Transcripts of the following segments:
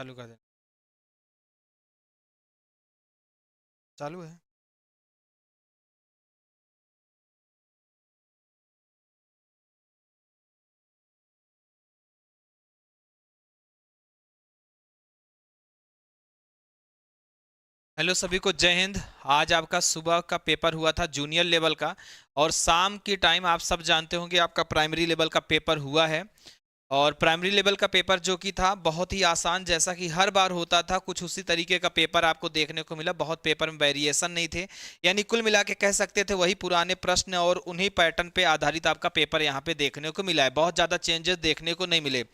चालू कर दे। चालू है। हेलो सभी को जय हिंद। आज आपका सुबह का पेपर हुआ था जूनियर लेवल का, और शाम की टाइम आप सब जानते होंगे आपका प्राइमरी लेवल का पेपर हुआ है। और प्राइमरी लेवल का पेपर जो कि था बहुत ही आसान, जैसा कि हर बार होता था कुछ उसी तरीके का पेपर आपको देखने को मिला। बहुत पेपर में वेरिएशन नहीं थे, यानी कुल मिला के कह सकते थे वही पुराने प्रश्न और उन्हीं पैटर्न पे आधारित आपका पेपर यहाँ पे देखने को मिला है। बहुत ज़्यादा चेंजेस देखने को नहीं मिले।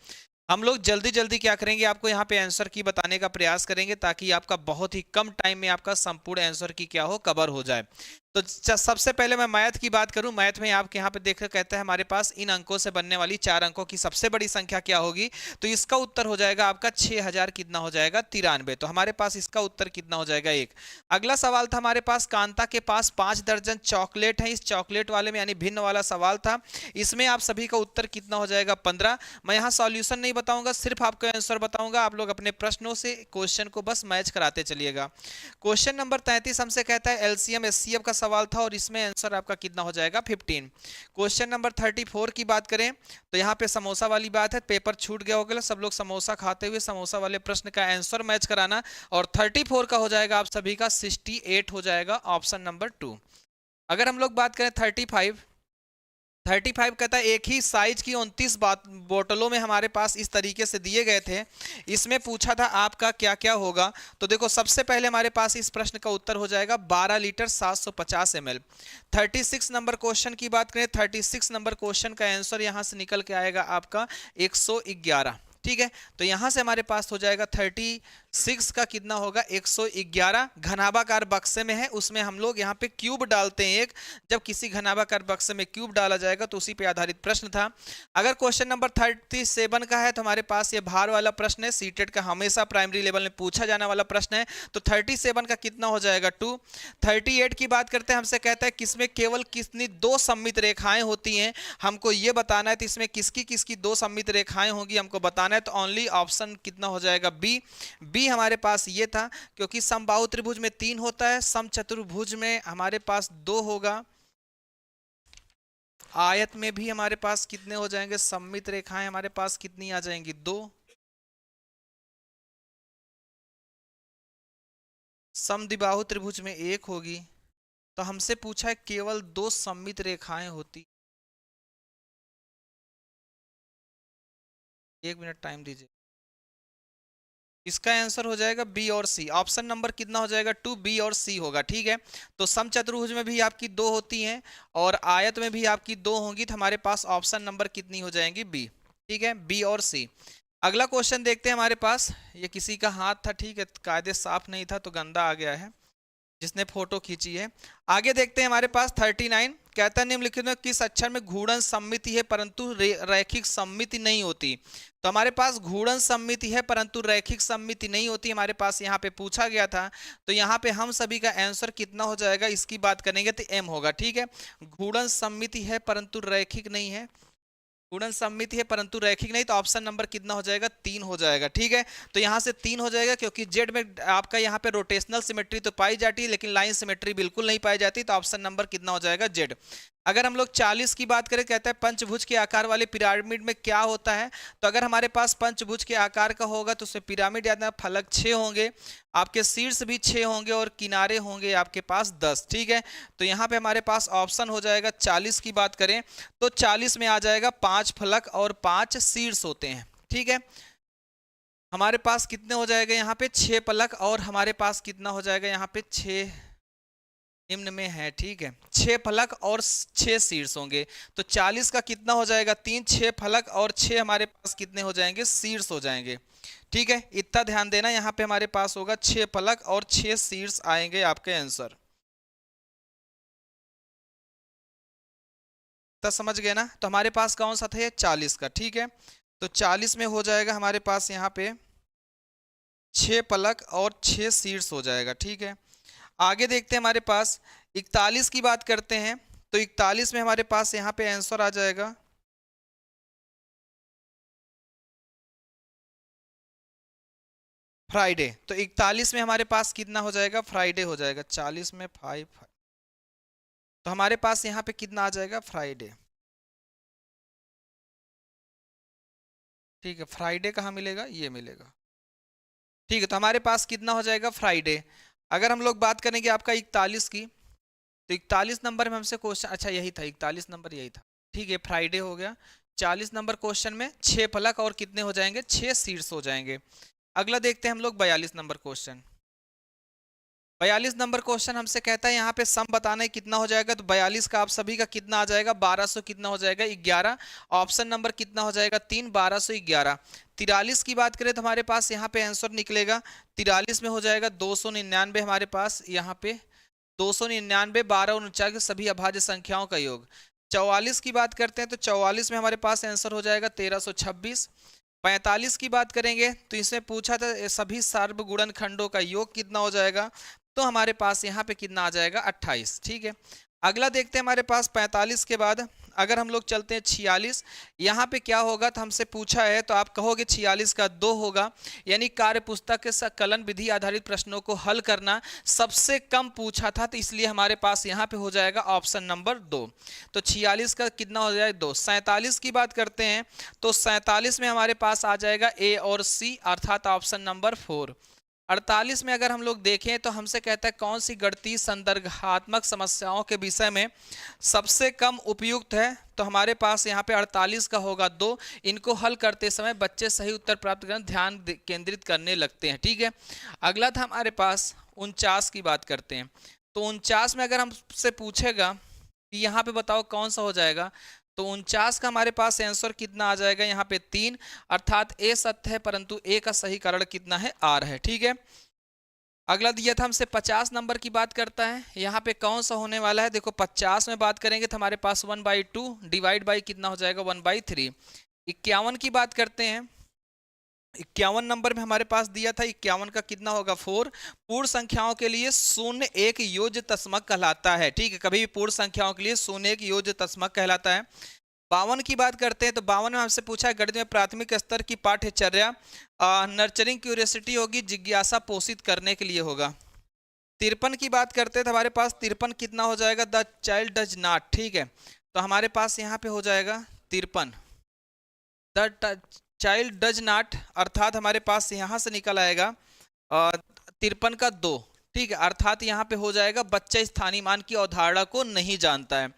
हम लोग जल्दी जल्दी क्या करेंगे, आपको यहाँ पे आंसर की बताने का प्रयास करेंगे ताकि आपका बहुत ही कम टाइम में आपका संपूर्ण आंसर की क्या हो कवर हो जाए। तो सबसे पहले मैं मैथ की बात करूं। मैथ में आपके यहाँ पे देख कहते हैं हमारे पास इन अंकों से बनने वाली 4 अंकों की सबसे बड़ी संख्या क्या होगी। तो इसका उत्तर हो जाएगा आपका 6000 कितना हो जाएगा 93। तो हमारे पास इसका उत्तर कितना हो जाएगा 1। अगला सवाल था हमारे पास, कांता के पास 5 दर्जन चॉकलेट है। इस चॉकलेट वाले में यानी भिन्न वाला सवाल था, इसमें आप सभी का उत्तर कितना हो जाएगा 15। मैं यहाँ सॉल्यूशन नहीं बताऊंगा, सिर्फ आपको आंसर बताऊंगा। आप लोग अपने प्रश्नों से क्वेश्चन को बस मैच कराते चलिएगा। क्वेश्चन नंबर 33 हमसे कहता है एलसीएम एचसीएफ का सवाल था, और इसमें आंसर आपका कितना हो जाएगा 15। क्वेश्चन नंबर 34 की बात करें तो यहाँ पे समोसा वाली बात है, पेपर छूट गया होगा, सब लोग समोसा खाते हुए समोसा वाले प्रश्न का आंसर मैच कराना। और 34 का हो जाएगा आप सभी का 68 हो जाएगा, ऑप्शन नंबर 2। अगर हम लोग बात करें 35 कहता है एक ही साइज की 29 बोतलों में हमारे पास इस तरीके से दिए गए थे, इसमें पूछा था आपका क्या क्या होगा। तो देखो सबसे पहले हमारे पास इस प्रश्न का उत्तर हो जाएगा 12 लीटर 750 ml। 36 नंबर क्वेश्चन की बात करें, 36 नंबर क्वेश्चन का आंसर यहां से निकल के आएगा आपका 111। ठीक है, तो यहां से हमारे पास हो जाएगा 36 का कितना होगा 111। घनाभाकार बक्से में है, उसमें हम लोग यहाँ पे क्यूब डालते हैं एक। जब किसी घनाभाकार बक्से में क्यूब डाला जाएगा तो उसी पे आधारित प्रश्न था। अगर क्वेश्चन नंबर 37 का है तो हमारे पास ये भार वाला प्रश्न है, सीटेट का हमेशा प्राइमरी लेवल में पूछा जाने वाला प्रश्न है। तो 37 का कितना हो जाएगा 2। 38 की बात करते हैं, हमसे कहता है किसमें केवल कितनी 2 सममित रेखाएं होती हैं, हमको ये बताना है। तो इसमें किसकी किसकी 2 सममित रेखाएं होंगी हमको बताना है। तो ओनली ऑप्शन कितना हो जाएगा बी। बी हमारे पास ये था, क्योंकि समबाहु त्रिभुज में 3 होता है, समचतुर्भुज में हमारे पास 2 होगा, आयत में भी हमारे पास कितने हो जाएंगे सममित रेखाएं हमारे पास कितनी आ जाएंगी 2, समद्विबाहु त्रिभुज में 1 होगी। तो हमसे पूछा है केवल 2 सममित रेखाएं होती। 1 मिनट टाइम दीजिए। इसका आंसर हो जाएगा बी और सी। ऑप्शन नंबर कितना हो जाएगा 2, बी और सी होगा। ठीक है, तो समचतुर्भुज में भी आपकी 2 होती हैं और आयत में भी आपकी 2 होंगी, तो हमारे पास ऑप्शन नंबर कितनी हो जाएंगी बी। ठीक है, बी और सी। अगला क्वेश्चन देखते हैं हमारे पास, ये किसी का हाथ था, ठीक है, कायदे साफ नहीं था तो गंदा आ गया है, जिसने फोटो खींची है। आगे देखते हैं हमारे पास 39 कहता है निम्नलिखित में किस अक्षर में घूर्णन सममिति है परंतु रैखिक सममिति नहीं होती। तो हमारे पास घूर्णन सममिति है परंतु रैखिक सममिति नहीं होती, हमारे पास यहाँ पे पूछा गया था। तो यहाँ पे हम सभी का आंसर कितना हो जाएगा इसकी बात करेंगे तो एम होगा। ठीक है, घूर्णन सममिति है परंतु रैखिक नहीं है, गुणन सममित है परंतु रैखिक नहीं, तो ऑप्शन नंबर कितना हो जाएगा 3 हो जाएगा। ठीक है, तो यहां से 3 हो जाएगा, क्योंकि जेड में आपका यहाँ पे रोटेशनल सिमेट्री तो पाई जाती है लेकिन लाइन सिमेट्री बिल्कुल नहीं पाई जाती। तो ऑप्शन नंबर कितना हो जाएगा जेड। अगर हम लोग 40 की बात करें, कहता है पंचभुज के आकार वाले पिरामिड में क्या होता है। तो अगर हमारे पास पंचभुज के आकार का होगा तो उसमें पिरामिड याद है फलक 6 होंगे, आपके शीर्ष भी 6 होंगे और किनारे होंगे आपके पास 10। ठीक है, तो यहाँ पे हमारे पास ऑप्शन हो जाएगा 40 की बात करें तो 40 में आ जाएगा 5 फलक और 5 शीर्ष होते हैं। ठीक है, हमारे पास कितने हो जाएगा यहाँ पे 6 फलक और हमारे पास कितना हो जाएगा यहाँ पे 6 निम्न में है। ठीक है, 6 फलक और 6 शीर्ष होंगे। तो 40 का कितना हो जाएगा 3, 6 फलक और 6 हमारे पास कितने हो जाएंगे शीर्ष हो जाएंगे। ठीक है, इतना ध्यान देना, यहाँ पे हमारे पास होगा 6 फलक और 6 शीर्ष आएंगे आपके आंसर। तो समझ गए ना, तो हमारे पास कौन सा था ये 40 का। ठीक है, तो 40 में हो जाएगा हमारे पास यहाँ पे 6 पलक और 6 शीर्ष हो जाएगा। ठीक है, आगे देखते हैं हमारे पास 41 की बात करते हैं। तो 41 में हमारे पास यहाँ पे आंसर आ जाएगा फ्राइडे, तो 41 में हमारे पास कितना हो जाएगा, फ्राइडे हो जाएगा। 40 में 5, तो हमारे पास यहाँ पे कितना आ जाएगा, फ्राइडे। ठीक है, फ्राइडे कहाँ मिलेगा, ये मिलेगा। ठीक है, तो हमारे पास कितना हो जाएगा, फ्राइडे। अगर हम लोग बात करेंगे आपका 41 की, तो 41 नंबर में हमसे क्वेश्चन, अच्छा यही था 41 नंबर, यही था। ठीक है, फ्राइडे हो गया। 40 नंबर क्वेश्चन में 6 फलक और कितने हो जाएंगे, 6 सीट्स हो जाएंगे। अगला देखते हैं हम लोग 42 नंबर क्वेश्चन। 42 नंबर क्वेश्चन हमसे कहता है यहाँ पे सम बताना है कितना हो जाएगा, तो 42 का आप सभी का कितना आ जाएगा, 1200 कितना हो जाएगा, 11। ऑप्शन नंबर कितना हो जाएगा, 3, 1211। 43 की बात करें तो हमारे पास यहाँ पे आंसर निकलेगा, 43 में हो जाएगा 299 हमारे पास यहाँ पे, 299, 12 और 49 के सभी अभाज्य संख्याओं का योग। 44 की बात करते हैं तो 44 में हमारे पास आंसर हो जाएगा 1326। 45 की बात करेंगे तो इसमें पूछा था सभी सार्वगुणन खंडों का योग कितना हो जाएगा, तो हमारे पास यहाँ पे कितना आ जाएगा, 28। ठीक है, अगला देखते हैं हमारे पास 45 के बाद अगर हम लोग चलते हैं 46, यहाँ पे क्या होगा, तो हमसे पूछा है तो आप कहोगे 46 का 2 होगा, यानी कार्य पुस्तक के संकलन विधि आधारित प्रश्नों को हल करना सबसे कम पूछा था, तो इसलिए हमारे पास यहाँ पे हो जाएगा ऑप्शन नंबर 2। तो 46 का कितना हो जाएगा, 2। 47 की बात करते हैं तो 47 में हमारे पास आ जाएगा ए और सी, अर्थात ऑप्शन नंबर 4। 48 में अगर हम लोग देखें तो हमसे कहता है कौन सी गणितीय संदर्भात्मक समस्याओं के विषय में सबसे कम उपयुक्त है, तो हमारे पास यहाँ पे 48 का होगा 2। इनको हल करते समय बच्चे सही उत्तर प्राप्त करने ध्यान केंद्रित करने लगते हैं। ठीक है, अगला था हमारे पास 49 की बात करते हैं, तो 49 में अगर हमसे पूछेगा कि यहाँ पे बताओ कौन सा हो जाएगा, तो 49 का हमारे पास आंसर कितना आ जाएगा, यहाँ पे 3, अर्थात ए सत्य है परंतु ए का सही कारण कितना है, आर है। ठीक है, अगला दिया था हमसे 50 नंबर की बात करता है, यहाँ पे कौन सा होने वाला है, देखो 50 में बात करेंगे तो हमारे पास 1/2 डिवाइड बाई कितना हो जाएगा, 1/3। 51 की बात करते हैं, 51 नंबर में हमारे पास दिया था 51 का कितना होगा, 4। पूर्ण संख्याओं के लिए शून्य एक योज्य तस्मक कहलाता है। ठीक है, कभी भी पूर्ण संख्याओं के लिए शून्य एक योज्य तस्मक कहलाता है। 52 की बात करते हैं तो 52 में हमसे पूछा है गणित में प्राथमिक स्तर की पाठ्यचर्या नर्चरिंग क्यूरियोसिटी होगी, जिज्ञासा पोषित करने के लिए होगा। 53 की बात करते हैं तो हमारे पास 53 कितना हो जाएगा, द चाइल्ड डज नॉट। ठीक है, तो हमारे पास यहाँ पे हो जाएगा 53, द चाइल्ड डज नॉट, अर्थात हमारे पास यहाँ से निकल आएगा 53 का 2। ठीक है, अर्थात यहाँ पे हो जाएगा बच्चा स्थानीय मान की अवधारणा को नहीं जानता है।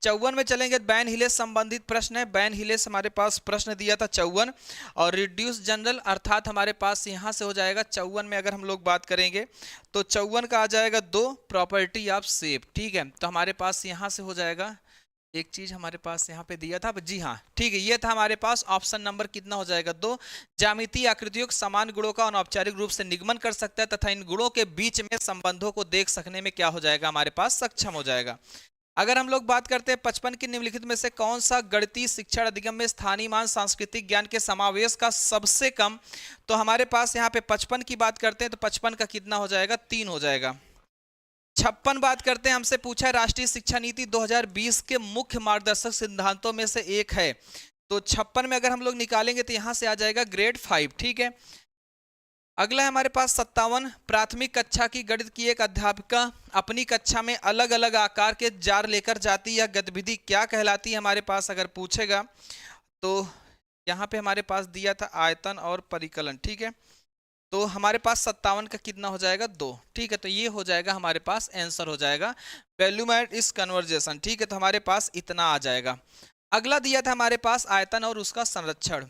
54 में चलेंगे, बैन हिलेस संबंधित प्रश्न है, बैन हिलेस हमारे पास प्रश्न दिया था 54, और रिड्यूस जनरल, अर्थात हमारे पास यहाँ से हो जाएगा 54 में अगर हम लोग बात करेंगे तो 54 का आ जाएगा 2, प्रॉपर्टी ऑफ शेप। ठीक है, तो हमारे पास यहाँ से हो जाएगा, एक चीज हमारे पास यहाँ पे दिया था, जी हाँ ठीक है, ये था हमारे पास ऑप्शन नंबर कितना हो जाएगा, 2। ज्यामितीय आकृतियों के समान गुणों का अनौपचारिक रूप से निगमन कर सकता है तथा इन गुणों के बीच में संबंधों को देख सकने में क्या हो जाएगा, हमारे पास सक्षम हो जाएगा। अगर हम लोग बात करते हैं 55 की निम्नलिखित में से कौन सा गणितीय शिक्षण अधिगम में स्थानीय मान सांस्कृतिक ज्ञान के समावेश का सबसे कम, तो हमारे पास यहाँ पे 55 की बात करते हैं तो 55 का कितना हो जाएगा, 3 हो जाएगा। 56 बात करते हैं, हमसे पूछा है राष्ट्रीय शिक्षा नीति 2020 के मुख्य मार्गदर्शक सिद्धांतों में से एक है, तो 56 में अगर हम लोग निकालेंगे तो यहां से आ जाएगा ग्रेड 5। ठीक है, अगला है हमारे पास 57, प्राथमिक कक्षा की गणित की एक अध्यापिका अपनी कक्षा में अलग अलग आकार के जार लेकर जाती है, गतिविधि क्या कहलाती है, हमारे पास अगर पूछेगा तो यहाँ पे हमारे पास दिया था आयतन और परिकलन। ठीक है, तो हमारे पास 57 का कितना हो जाएगा, 2। ठीक है, तो ये हो जाएगा हमारे पास आंसर हो जाएगा वैल्यू मैट इस कन्वर्जेशन। ठीक है, तो हमारे पास इतना आ जाएगा। अगला दिया था हमारे पास आयतन और उसका संरक्षण।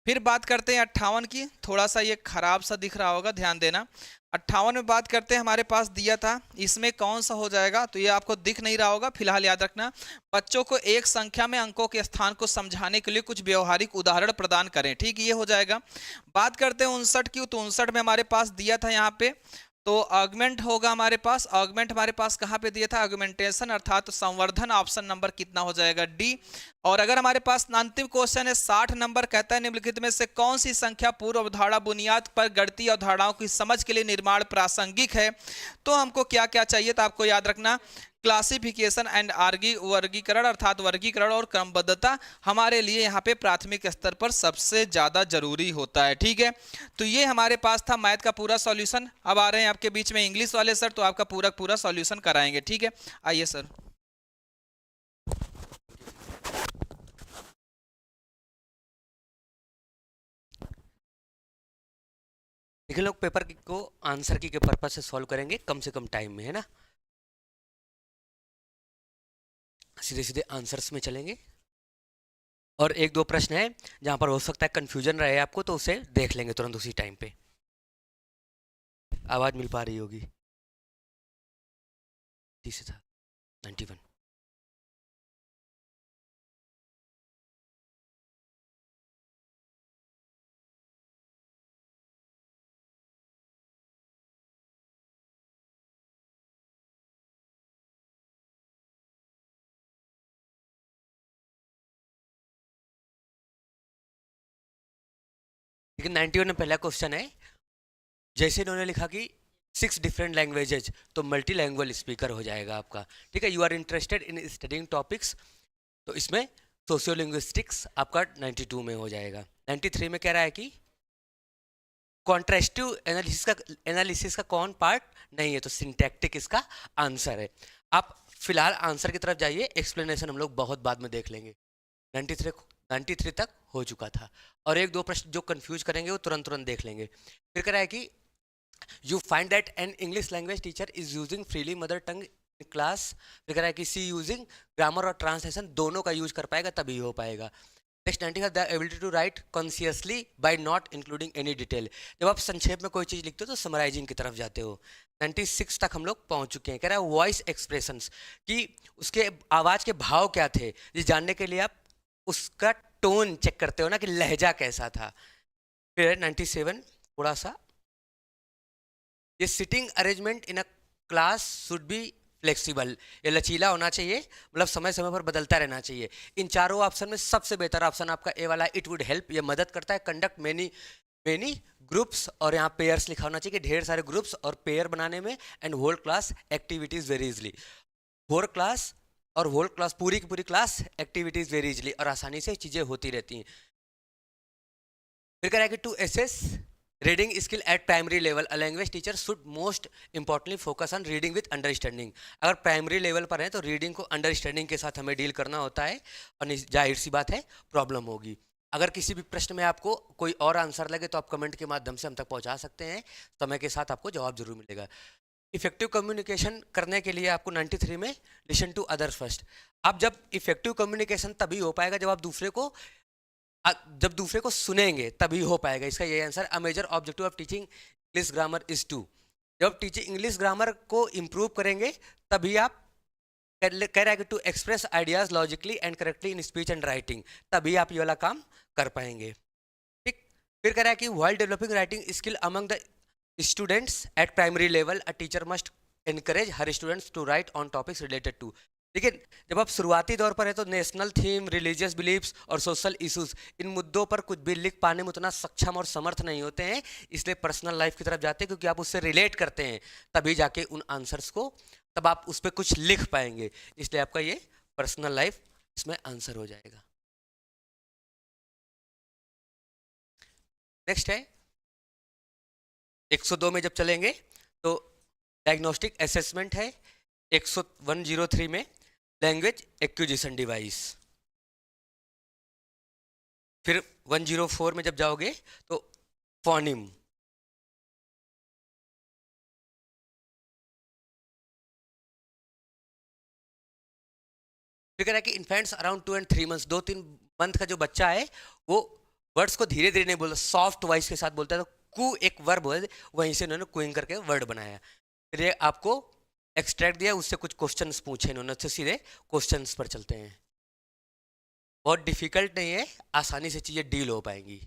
फिर बात करते हैं 58 की, थोड़ा सा ये खराब सा दिख रहा होगा, ध्यान देना। 58 में बात करते हैं, हमारे पास दिया था इसमें कौन सा हो जाएगा, तो ये आपको दिख नहीं रहा होगा, फिलहाल याद रखना। बच्चों को एक संख्या में अंकों के स्थान को समझाने के लिए कुछ व्यवहारिक उदाहरण प्रदान करें। ठीक, ये हो जाएगा। बात करते हैं 59 की, तो 59 में हमारे पास दिया था यहाँ पे तो ऑगमेंट होगा हमारे पास, ऑगमेंट हमारे पास कहाँ पे दिया था, ऑगमेंटेशन अर्थात संवर्धन, ऑप्शन नंबर कितना हो जाएगा, डी। और अगर हमारे पास अंतिम क्वेश्चन है 60 नंबर, कहता है निम्नलिखित में से कौन सी संख्या पूर्व अवधारणा बुनियाद पर गणितीय अवधारणाओं की समझ के लिए निर्माण प्रासंगिक है, तो हमको क्या क्या चाहिए, तो आपको याद रखना क्लासिफिकेशन एंड वर्गीकरण अर्थात वर्गीकरण और क्रमबद्धता हमारे लिए यहाँ पे प्राथमिक स्तर पर सबसे ज्यादा जरूरी होता है। ठीक है, तो ये हमारे पास था मैथ का पूरा सॉल्यूशन। अब आ रहे हैं आपके बीच में इंग्लिश वाले सर, तो आपका पूरा पूरा सॉल्यूशन कराएंगे। ठीक है, आइए सर। देखिए लोग पेपर को आंसर की के पर्पज से सॉल्व करेंगे कम से कम टाइम में, है ना। सीधे सीधे आंसर्स में चलेंगे और एक दो प्रश्न है जहां पर हो सकता है कंफ्यूजन रहे आपको, तो उसे देख लेंगे तुरंत उसी टाइम पे। आवाज मिल पा रही होगी। से था 91। लेकिन 91 में पहला क्वेश्चन है, जैसे इन्होंने लिखा कि 6 डिफरेंट लैंग्वेजेज, तो मल्टी लैंग्वेज स्पीकर हो जाएगा आपका। ठीक है, you are interested in studying topics, तो इसमें सोशियो लिंग्विस्टिक्स आपका 92 में हो जाएगा। 93 में कह रहा है कि कॉन्ट्रास्टिव एनालिसिस का कौन पार्ट नहीं है, तो सिंटैक्टिक इसका आंसर है। आप फिलहाल आंसर की तरफ जाइए, एक्सप्लेनेशन हम लोग बहुत बाद में देख लेंगे। 93 तक हो चुका था, और एक दो प्रश्न जो कंफ्यूज करेंगे वो तुरंत तुरंत देख लेंगे। फिर कह रहा है कि you find that an English language teacher is using freely mother tongue in class. फिर कह रहा है कि सी यूजिंग ग्रामर और ट्रांसलेशन दोनों का यूज कर पाएगा तभी हो पाएगा। Next 95 the ability to write consciously by not including any detail. जब आप संक्षेप में कोई चीज लिखते हो तो समराइजिंग की तरफ जाते हो। 96 तक हम लोग पहुंच चुके हैं। कह रहा है वॉइस एक्सप्रेशंस कि उसके आवाज के भाव क्या थे, ये जानने के लिए आप उसका टोन चेक करते हो ना कि लहजा कैसा था। फिर 97 थोड़ा सा, ये sitting arrangement in a class should be flexible, ये लचीला होना चाहिए, मतलब समय समय पर बदलता रहना चाहिए। इन चारों ऑप्शन में सबसे बेहतर ऑप्शन आपका ए वाला, इट वुड हेल्प, ये मदद करता है कंडक्ट मेनी मेनी ग्रुप्स, और यहाँ पेयर्स लिखा होना चाहिए कि ढेर सारे ग्रुप्स और पेयर बनाने में, and whole class activities very easily. Whole class और होल क्लास पूरी की पूरी क्लास एक्टिविटीज वेरी इजली, और आसानी से चीजें होती रहती हैं। फिर कह रहा है कि to assess reading skill at primary level a language teacher should most importantly focus on reading with understanding. अगर प्राइमरी लेवल पर है तो रीडिंग को अंडरस्टैंडिंग के साथ हमें डील करना होता है, और जाहिर सी बात है प्रॉब्लम होगी। अगर किसी भी प्रश्न में आपको कोई और आंसर लगे तो आप कमेंट के माध्यम से हम तक पहुंचा सकते हैं, समय के साथ आपको जवाब जरूर मिलेगा। इफेक्टिव कम्युनिकेशन करने के लिए आपको 93 में लिसन टू अदर्स फर्स्ट। अब जब इफेक्टिव कम्युनिकेशन तभी हो पाएगा जब आप जब दूसरे को सुनेंगे तभी हो पाएगा, इसका ये answer. A major objective of teaching English grammar is to, जब टीचिंग इंग्लिश ग्रामर को इंप्रूव करेंगे तभी आप, कह रहा है कि to express ideas logically and correctly in speech and writing, तभी आप ये वाला काम कर पाएंगे। ठीक, फिर कह रहा है कि while developing writing skill among the students at primary level a teacher must encourage her students to write on topics related to. लेकिन जब आप शुरुआती दौर पर है तो नेशनल थीम, रिलीजियस बिलीफ्स और सोशल इश्यूज, इन मुद्दों पर कुछ भी लिख पाने में उतना सक्षम और समर्थ नहीं होते हैं, इसलिए पर्सनल लाइफ की तरफ जाते हैं, क्योंकि आप उससे रिलेट करते हैं तभी जाके उन आंसर्स को, तब आप उस पर कुछ लिख पाएंगे, इसलिए आपका ये पर्सनल लाइफ इसमें आंसर हो जाएगा। नेक्स्ट है 102 में जब चलेंगे तो डायग्नोस्टिक असेसमेंट है। 103 में लैंग्वेज एक्विजिशन डिवाइस। फिर 104 में जब जाओगे तो फोनिम। फिर कह रहा है कि infants around 2 and 3 months, 2-3 month का जो बच्चा है वो वर्ड्स को धीरे धीरे नहीं बोलता, सॉफ्ट वॉइस के साथ बोलता है, तो कू एक वर्ब है, वहीं से उन्होंने कूइंग करके वर्ड बनाया। फिर ये आपको एक्सट्रैक्ट दिया, उससे कुछ क्वेश्चंस पूछे इन्होंने, तो सीधे क्वेश्चंस पर चलते हैं। बहुत डिफिकल्ट नहीं है, आसानी से चीजें डील हो पाएंगी।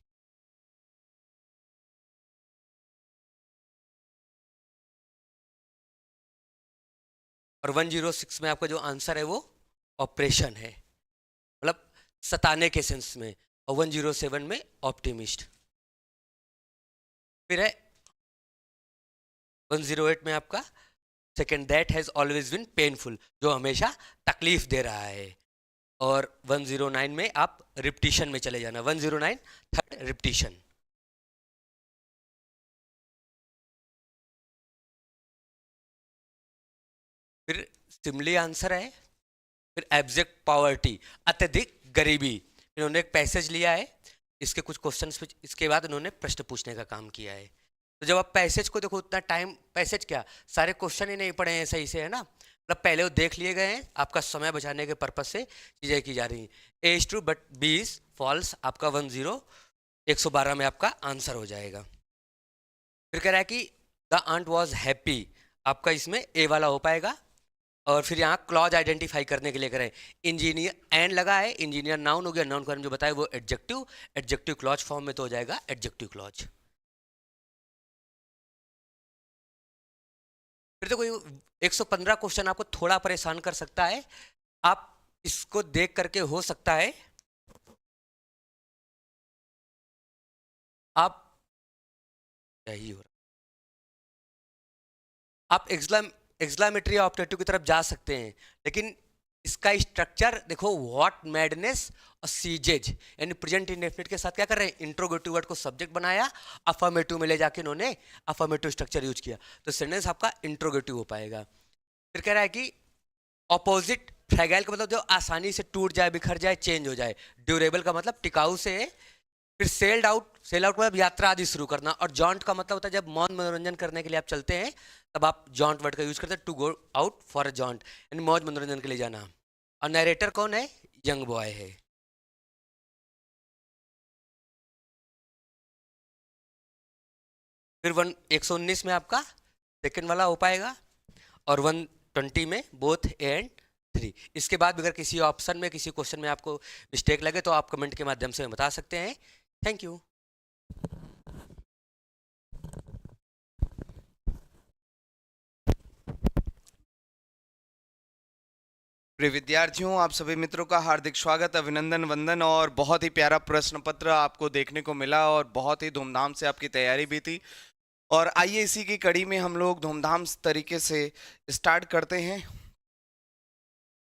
और 106 में आपका जो आंसर है वो ऑपरेशन है, मतलब सताने के सेंस में, और 107 में ऑप्टिमिस्ट। फिर है 108 में आपका second that has always been painful, जो हमेशा तकलीफ दे रहा है। और 109 में आप रिपीटिशन में चले जाना, 109 थर्ड रिपीटिशन। फिर सिमिली आंसर है, फिर एब्जेक्ट पॉवर्टी, अत्यधिक गरीबी। इन्होंने एक पैसेज लिया है, इसके कुछ क्वेश्चंस, इसके बाद इन्होंने प्रश्न पूछने का काम किया है। तो जब आप पैसेज को देखो, उतना टाइम, पैसेज क्या, सारे क्वेश्चन ही नहीं पढ़े हैं सही से, है ना, मतलब पहले वो देख लिए गए हैं, आपका समय बचाने के पर्पज से चीज़ें की जा रही हैं। A is true but B is false, आपका 112 में आपका आंसर हो जाएगा। फिर कह रहा है कि द आंट वॉज हैप्पी, आपका इसमें ए वाला हो पाएगा। और फिर यहाँ क्लॉज आइडेंटिफाई करने के लिए करें, इंजीनियर एंड लगा है, इंजीनियर नाउन हो गया, नाउन का जो बताया वो एडजेक्टिव, एडजेक्टिव क्लॉज फॉर्म में तो हो जाएगा एडजेक्टिव क्लॉज। फिर तो कोई 115 क्वेश्चन आपको थोड़ा परेशान कर सकता है, आप इसको देख करके हो सकता है आप यही हो रहा, आप एक्सक्लामेटरी ऑप्टेटिव की तरफ जा सकते हैं, लेकिन इसका स्ट्रक्चर देखो, व्हाट मैडनेस और सीजेज, यानी प्रेजेंट इंडेफिनिट के साथ क्या कर रहे हैं, इंट्रोगेटिव वर्ड को सब्जेक्ट बनाया, अफर्मेटिव में ले जाके इन्होंने अफर्मेटिव स्ट्रक्चर यूज किया, तो सेंटेंस आपका इंट्रोगेटिव हो पाएगा। फिर कह रहा है कि ऑपोजिट, फ्रैगाइल का मतलब जो आसानी से टूट जाए, बिखर जाए, चेंज हो जाए, ड्यूरेबल का मतलब टिकाऊ से है। फिर सेल आउट मतलब यात्रा आदि शुरू करना, और जॉन्ट का मतलब होता है जब मौज मनोरंजन करने के लिए आप चलते हैं, तब आप जॉन्ट वर्ड का यूज करते हैं, to go out for a jaunt, यानी मौज मनोरंजन के लिए जाना। और नरेटर कौन है, यंग बॉय है। फिर 119 में आपका सेकंड वाला हो पाएगा, और 120 में बोथ ए एंड 3। इसके बाद अगर किसी ऑप्शन में, किसी क्वेश्चन में आपको मिस्टेक लगे तो आप कमेंट के माध्यम से बता सकते हैं। Thank you. प्रिय विद्यार्थियों, आप सभी मित्रों का हार्दिक स्वागत, अभिनंदन, वंदन। और बहुत ही प्यारा प्रश्न पत्र आपको देखने को मिला और बहुत ही धूमधाम से आपकी तैयारी भी थी। और आइए इसी की कड़ी में हम लोग धूमधाम तरीके से स्टार्ट करते हैं।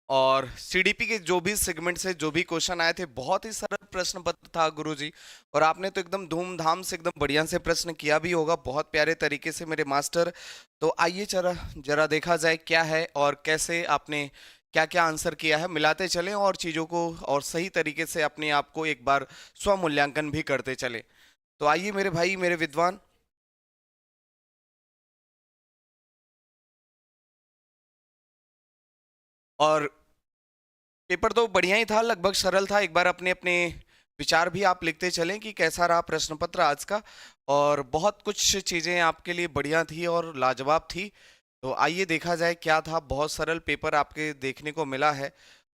और सीडीपी के जो भी सेगमेंट से जो भी क्वेश्चन आए थे, बहुत ही सरल प्रश्न पत्र था गुरुजी, और आपने तो एकदम धूमधाम से एकदम बढ़िया से प्रश्न किया भी होगा, बहुत प्यारे तरीके से मेरे मास्टर। तो आइए जरा देखा जाए क्या है और कैसे आपने क्या क्या आंसर किया है, मिलाते चलें और चीज़ों को और सही तरीके से अपने आप को एक बार स्वमूल्यांकन भी करते चले। तो आइए मेरे भाई, मेरे विद्वान, और पेपर तो बढ़िया ही था, लगभग सरल था। एक बार अपने अपने विचार भी आप लिखते चलें कि कैसा रहा प्रश्न पत्र आज का। और बहुत कुछ चीज़ें आपके लिए बढ़िया थी और लाजवाब थी। तो आइए देखा जाए क्या था। बहुत सरल पेपर आपके देखने को मिला है।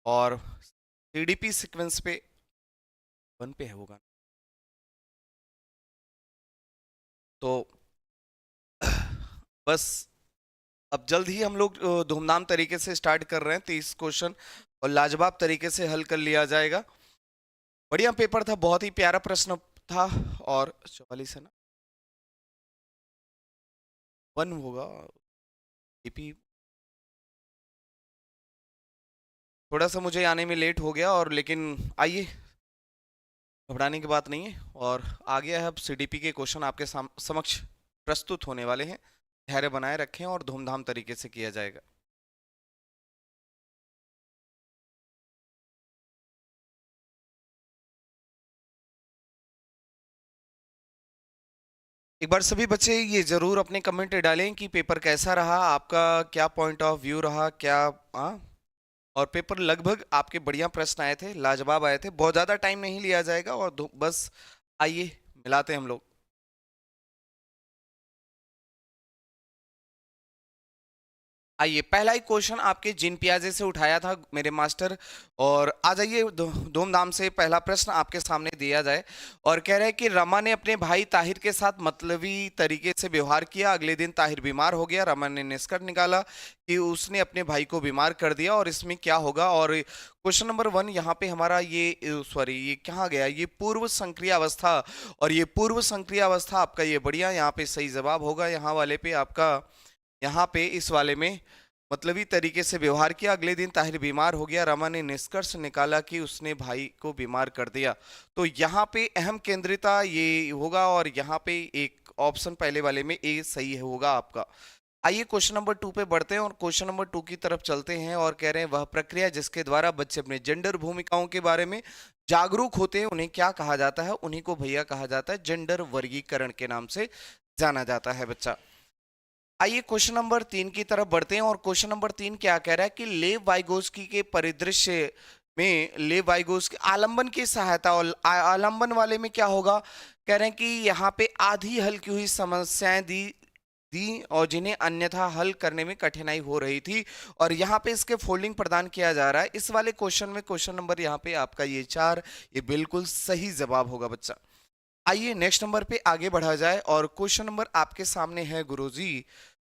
और सीडीपी सीक्वेंस पे 1 पे है वो गाना, तो बस अब जल्द ही हम लोग धूमधाम तरीके से स्टार्ट कर रहे हैं। 30 क्वेश्चन और लाजवाब तरीके से हल कर लिया जाएगा। बढ़िया पेपर था, बहुत ही प्यारा प्रश्न था। और 44 है ना, 1 होगा टीपी। थोड़ा सा मुझे आने में लेट हो गया, और लेकिन आइए, घबराने की बात नहीं है। और आ गया है अब सीडीपी के क्वेश्चन आपके समक्ष प्रस्तुत होने वाले हैं। धैर्य बनाए रखें और धूमधाम तरीके से किया जाएगा। एक बार सभी बच्चे ये जरूर अपने कमेंट डालें कि पेपर कैसा रहा, आपका क्या पॉइंट ऑफ व्यू रहा, क्या और पेपर लगभग आपके बढ़िया प्रश्न आए थे, लाजवाब आए थे। बहुत ज़्यादा टाइम नहीं लिया जाएगा, और बस आइए मिलाते हैं हम लोग। आइए, पहला ही क्वेश्चन आपके जिन पियाजे से उठाया था मेरे मास्टर। और आ जाइए धूमधाम से पहला प्रश्न आपके सामने दिया जाए। और कह रहे हैं कि रमा ने अपने भाई ताहिर के साथ मतलबी तरीके से व्यवहार किया। अगले दिन ताहिर बीमार हो गया। रमा ने निष्कर्ष निकाला कि उसने अपने भाई को बीमार कर दिया, और इसमें क्या होगा। और क्वेश्चन नंबर 1 यहाँ पे हमारा ये ये कहाँ गया, ये पूर्व संक्रिय अवस्था। और ये पूर्व संक्रिय अवस्था आपका ये बढ़िया यहाँ पे सही जवाब होगा। यहाँ वाले पे आपका यहाँ पे इस वाले में मतलबी तरीके से व्यवहार किया। अगले दिन ताहिर बीमार हो गया। रमा ने निष्कर्ष निकाला कि उसने भाई को बीमार कर दिया। तो यहाँ पे अहम केंद्रिता ये होगा और यहाँ पे एक ऑप्शन पहले वाले में ए सही होगा आपका। आइए क्वेश्चन नंबर 2 पे बढ़ते हैं और क्वेश्चन नंबर 2 की तरफ चलते हैं और कह रहे हैं वह प्रक्रिया जिसके द्वारा बच्चे अपने जेंडर भूमिकाओं के बारे में जागरूक होते हैं उन्हें क्या कहा जाता है? उन्हीं को भैया कहा जाता है जेंडर वर्गीकरण के नाम से जाना जाता है बच्चा। आइए क्वेश्चन नंबर 3 की तरफ बढ़ते हैं और क्वेश्चन नंबर 3 क्या कह रहा है कि लेव वाइगोस्की के परिदृश्य में लेव वाइगोस्की आलंबन की सहायता और आलंबन वाले में क्या होगा? कह रहे हैं कि यहाँ पे आधी हल की हुई समस्याएं दी और जिन्हें अन्यथा हल करने में कठिनाई हो रही थी और यहाँ पे इसके फोल्डिंग प्रदान किया जा रहा है। इस वाले क्वेश्चन में क्वेश्चन नंबर यहाँ पे आपका ये 4 ये बिल्कुल सही जवाब होगा बच्चा। आइए नेक्स्ट नंबर पे आगे बढ़ा जाए और क्वेश्चन नंबर आपके सामने है गुरुजी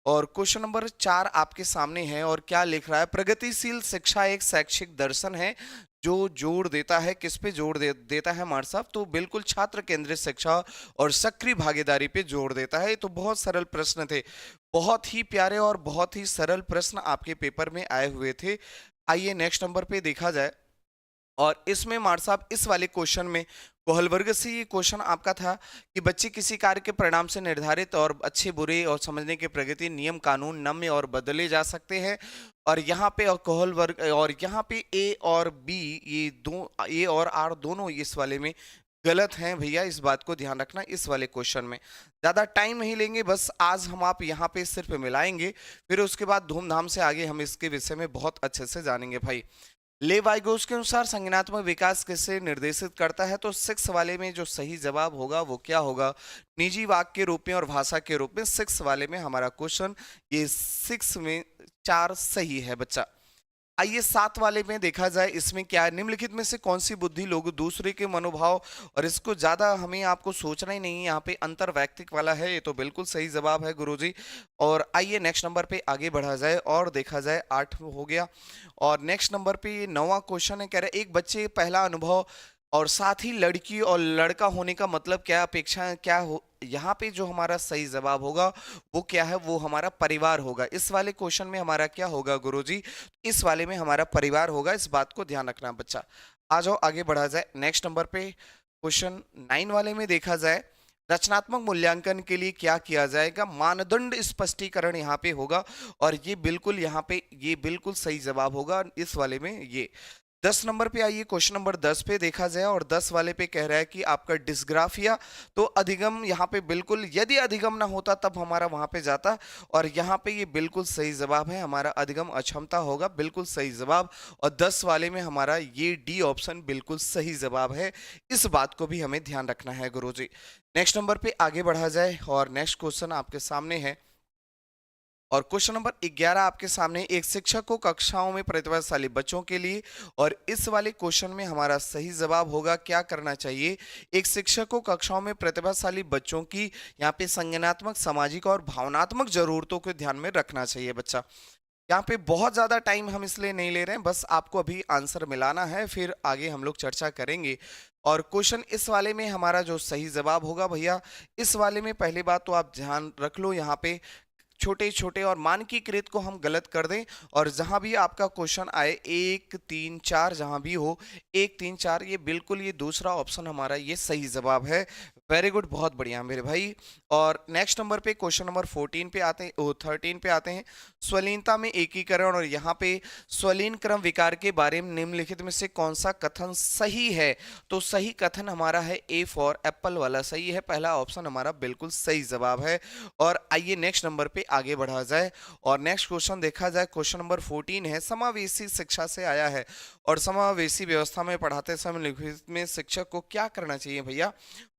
और क्वेश्चन नंबर 4 आपके सामने है और क्या लिख रहा है? प्रगतिशील शिक्षा एक शैक्षिक दर्शन है जो जोड़ देता है, किस पे जोड़ देता है मार साहब? तो बिल्कुल छात्र केंद्रित शिक्षा और सक्रिय भागीदारी पे जोड़ देता है। तो बहुत सरल प्रश्न थे, बहुत ही प्यारे और बहुत ही सरल प्रश्न आपके पेपर में आए हुए थे। आइए नेक्स्ट नंबर पे देखा जाए और इसमें मार साहब इस वाले क्वेश्चन में कोहल वर्ग से ये क्वेश्चन आपका था कि बच्चे किसी कार्य के परिणाम से निर्धारित और अच्छे बुरे और समझने के प्रगति नियम कानून नम्य और बदले जा सकते हैं और यहाँ पे और कोहल वर्ग और यहाँ पे ए और बी ये दो ए और आर दोनों इस वाले में गलत हैं भैया। इस बात को ध्यान रखना। इस वाले क्वेश्चन में ज़्यादा टाइम नहीं लेंगे, बस आज हम आप यहाँ पे सिर्फ मिलाएंगे, फिर उसके बाद धूमधाम से आगे हम इसके विषय में बहुत अच्छे से जानेंगे भाई। लेवाइगोस के अनुसार संज्ञानात्मक विकास किसे निर्देशित करता है? तो 6 वाले में जो सही जवाब होगा वो क्या होगा? निजी वाक्य के रूप में और भाषा के रूप में। 6 वाले में हमारा क्वेश्चन ये 6 में 4 सही है बच्चा। आइए 7 वाले में देखा जाए इसमें क्या है? निम्नलिखित में से कौन सी बुद्धि लोग दूसरे के मनोभाव और इसको ज्यादा हमें आपको सोचना ही नहीं है, यहाँ पे अंतर वैयक्तिक वाला है, ये तो बिल्कुल सही जवाब है गुरुजी। और आइए नेक्स्ट नंबर पे आगे बढ़ा जाए और देखा जाए 8 हो गया और नेक्स्ट नंबर पे 9वां क्वेश्चन है। कह रहे एक बच्चे पहला अनुभव और साथ ही लड़की और लड़का होने का मतलब क्या अपेक्षा क्या हो? यहाँ पे जो हमारा सही जवाब होगा वो क्या है? वो हमारा परिवार होगा। इस वाले क्वेश्चन में हमारा क्या होगा गुरुजी? इस वाले में हमारा परिवार होगा। इस बात को ध्यान रखना बच्चा। आ जाओ आगे बढ़ा जाए नेक्स्ट नंबर पे क्वेश्चन 9 वाले में देखा जाए रचनात्मक मूल्यांकन के लिए क्या किया जाएगा? मानदंड स्पष्टीकरण यहाँ पे होगा और ये बिल्कुल यहाँ पे ये बिल्कुल सही जवाब होगा इस वाले में। ये 10 नंबर पे आइए क्वेश्चन नंबर 10 पे देखा जाए और 10 वाले पे कह रहा है कि आपका डिस्ग्राफिया तो अधिगम यहाँ पे बिल्कुल यदि अधिगम ना होता तब हमारा वहां पे जाता और यहाँ पे ये बिल्कुल सही जवाब है, हमारा अधिगम अक्षमता होगा, बिल्कुल सही जवाब। और 10 वाले में हमारा ये डी ऑप्शन बिल्कुल सही जवाब है। इस बात को भी हमें ध्यान रखना है गुरुजी। नेक्स्ट नंबर पे आगे बढ़ा जाए और नेक्स्ट क्वेश्चन आपके सामने है और क्वेश्चन नंबर 11 आपके सामने एक शिक्षक को कक्षाओं में प्रतिभाशाली बच्चों के लिए और इस वाले क्वेश्चन में हमारा सही जवाब होगा क्या करना चाहिए? एक शिक्षक को कक्षाओं में प्रतिभाशाली बच्चों की यहाँ पे संज्ञानात्मक सामाजिक और भावनात्मक जरूरतों को ध्यान में रखना चाहिए बच्चा। यहाँ पे बहुत ज्यादा टाइम हम इसलिए नहीं ले रहे हैं, बस आपको अभी आंसर मिलाना है, फिर आगे हम लोग चर्चा करेंगे। और क्वेश्चन इस वाले में हमारा जो सही जवाब होगा भैया, इस वाले में पहली बात तो आप ध्यान रख लो, यहाँ पे छोटे छोटे और मानकीकृत को हम गलत कर दें और जहां भी आपका क्वेश्चन आए 1 3 4 जहां भी हो 1 3 4 ये बिल्कुल ये दूसरा ऑप्शन हमारा ये सही जवाब है। वेरी गुड, बहुत बढ़िया मेरे भाई। और नेक्स्ट नंबर पे क्वेश्चन नंबर 14 पे आते हैं 13 पे आते हैं स्वलीनता में एकीकरण और यहाँ पे स्वलीन क्रम विकार के बारे में निम्नलिखित में से कौन सा कथन सही है? तो सही कथन हमारा है ए फॉर एप्पल वाला सही है, पहला ऑप्शन हमारा बिल्कुल सही जवाब है। और आइए नेक्स्ट नंबर पे आगे बढ़ा जाए और नेक्स्ट क्वेश्चन देखा जाए क्वेश्चन नंबर 14 है समावेशी शिक्षा से आया है और समावेशी व्यवस्था में पढ़ाते समय निम्नलिखित में शिक्षक को क्या करना चाहिए भैया?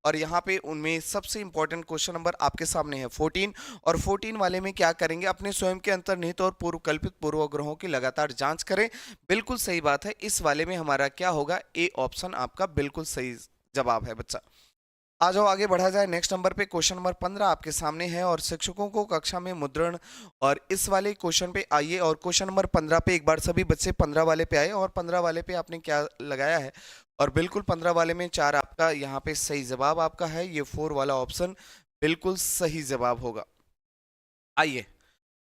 और यहाँ पे उनमें सबसे इंपॉर्टेंट क्वेश्चन नंबर आपके सामने है 14 और 14 वाले में क्या करेंगे? अपने स्वयं के अंतर्निहित और पूर्व कल्पित पूर्वाग्रहों की लगातार जांच करें। बिल्कुल सही बात है। इस वाले में हमारा क्या होगा? ए ऑप्शन आपका बिल्कुल सही जवाब है बच्चा। आ जाओ आगे बढ़ा जाए नेक्स्ट नंबर पे क्वेश्चन नंबर 15 आपके सामने है और शिक्षकों को कक्षा में मुद्रण और इस वाले क्वेश्चन पे आइए और क्वेश्चन नंबर 15 पे एक बार सभी बच्चे 15 वाले पे आए और 15 वाले पे आपने क्या लगाया है? और बिल्कुल 15 वाले में 4 आपका यहाँ पे सही जवाब आपका है, ये 4 वाला ऑप्शन बिल्कुल सही जवाब होगा। आइए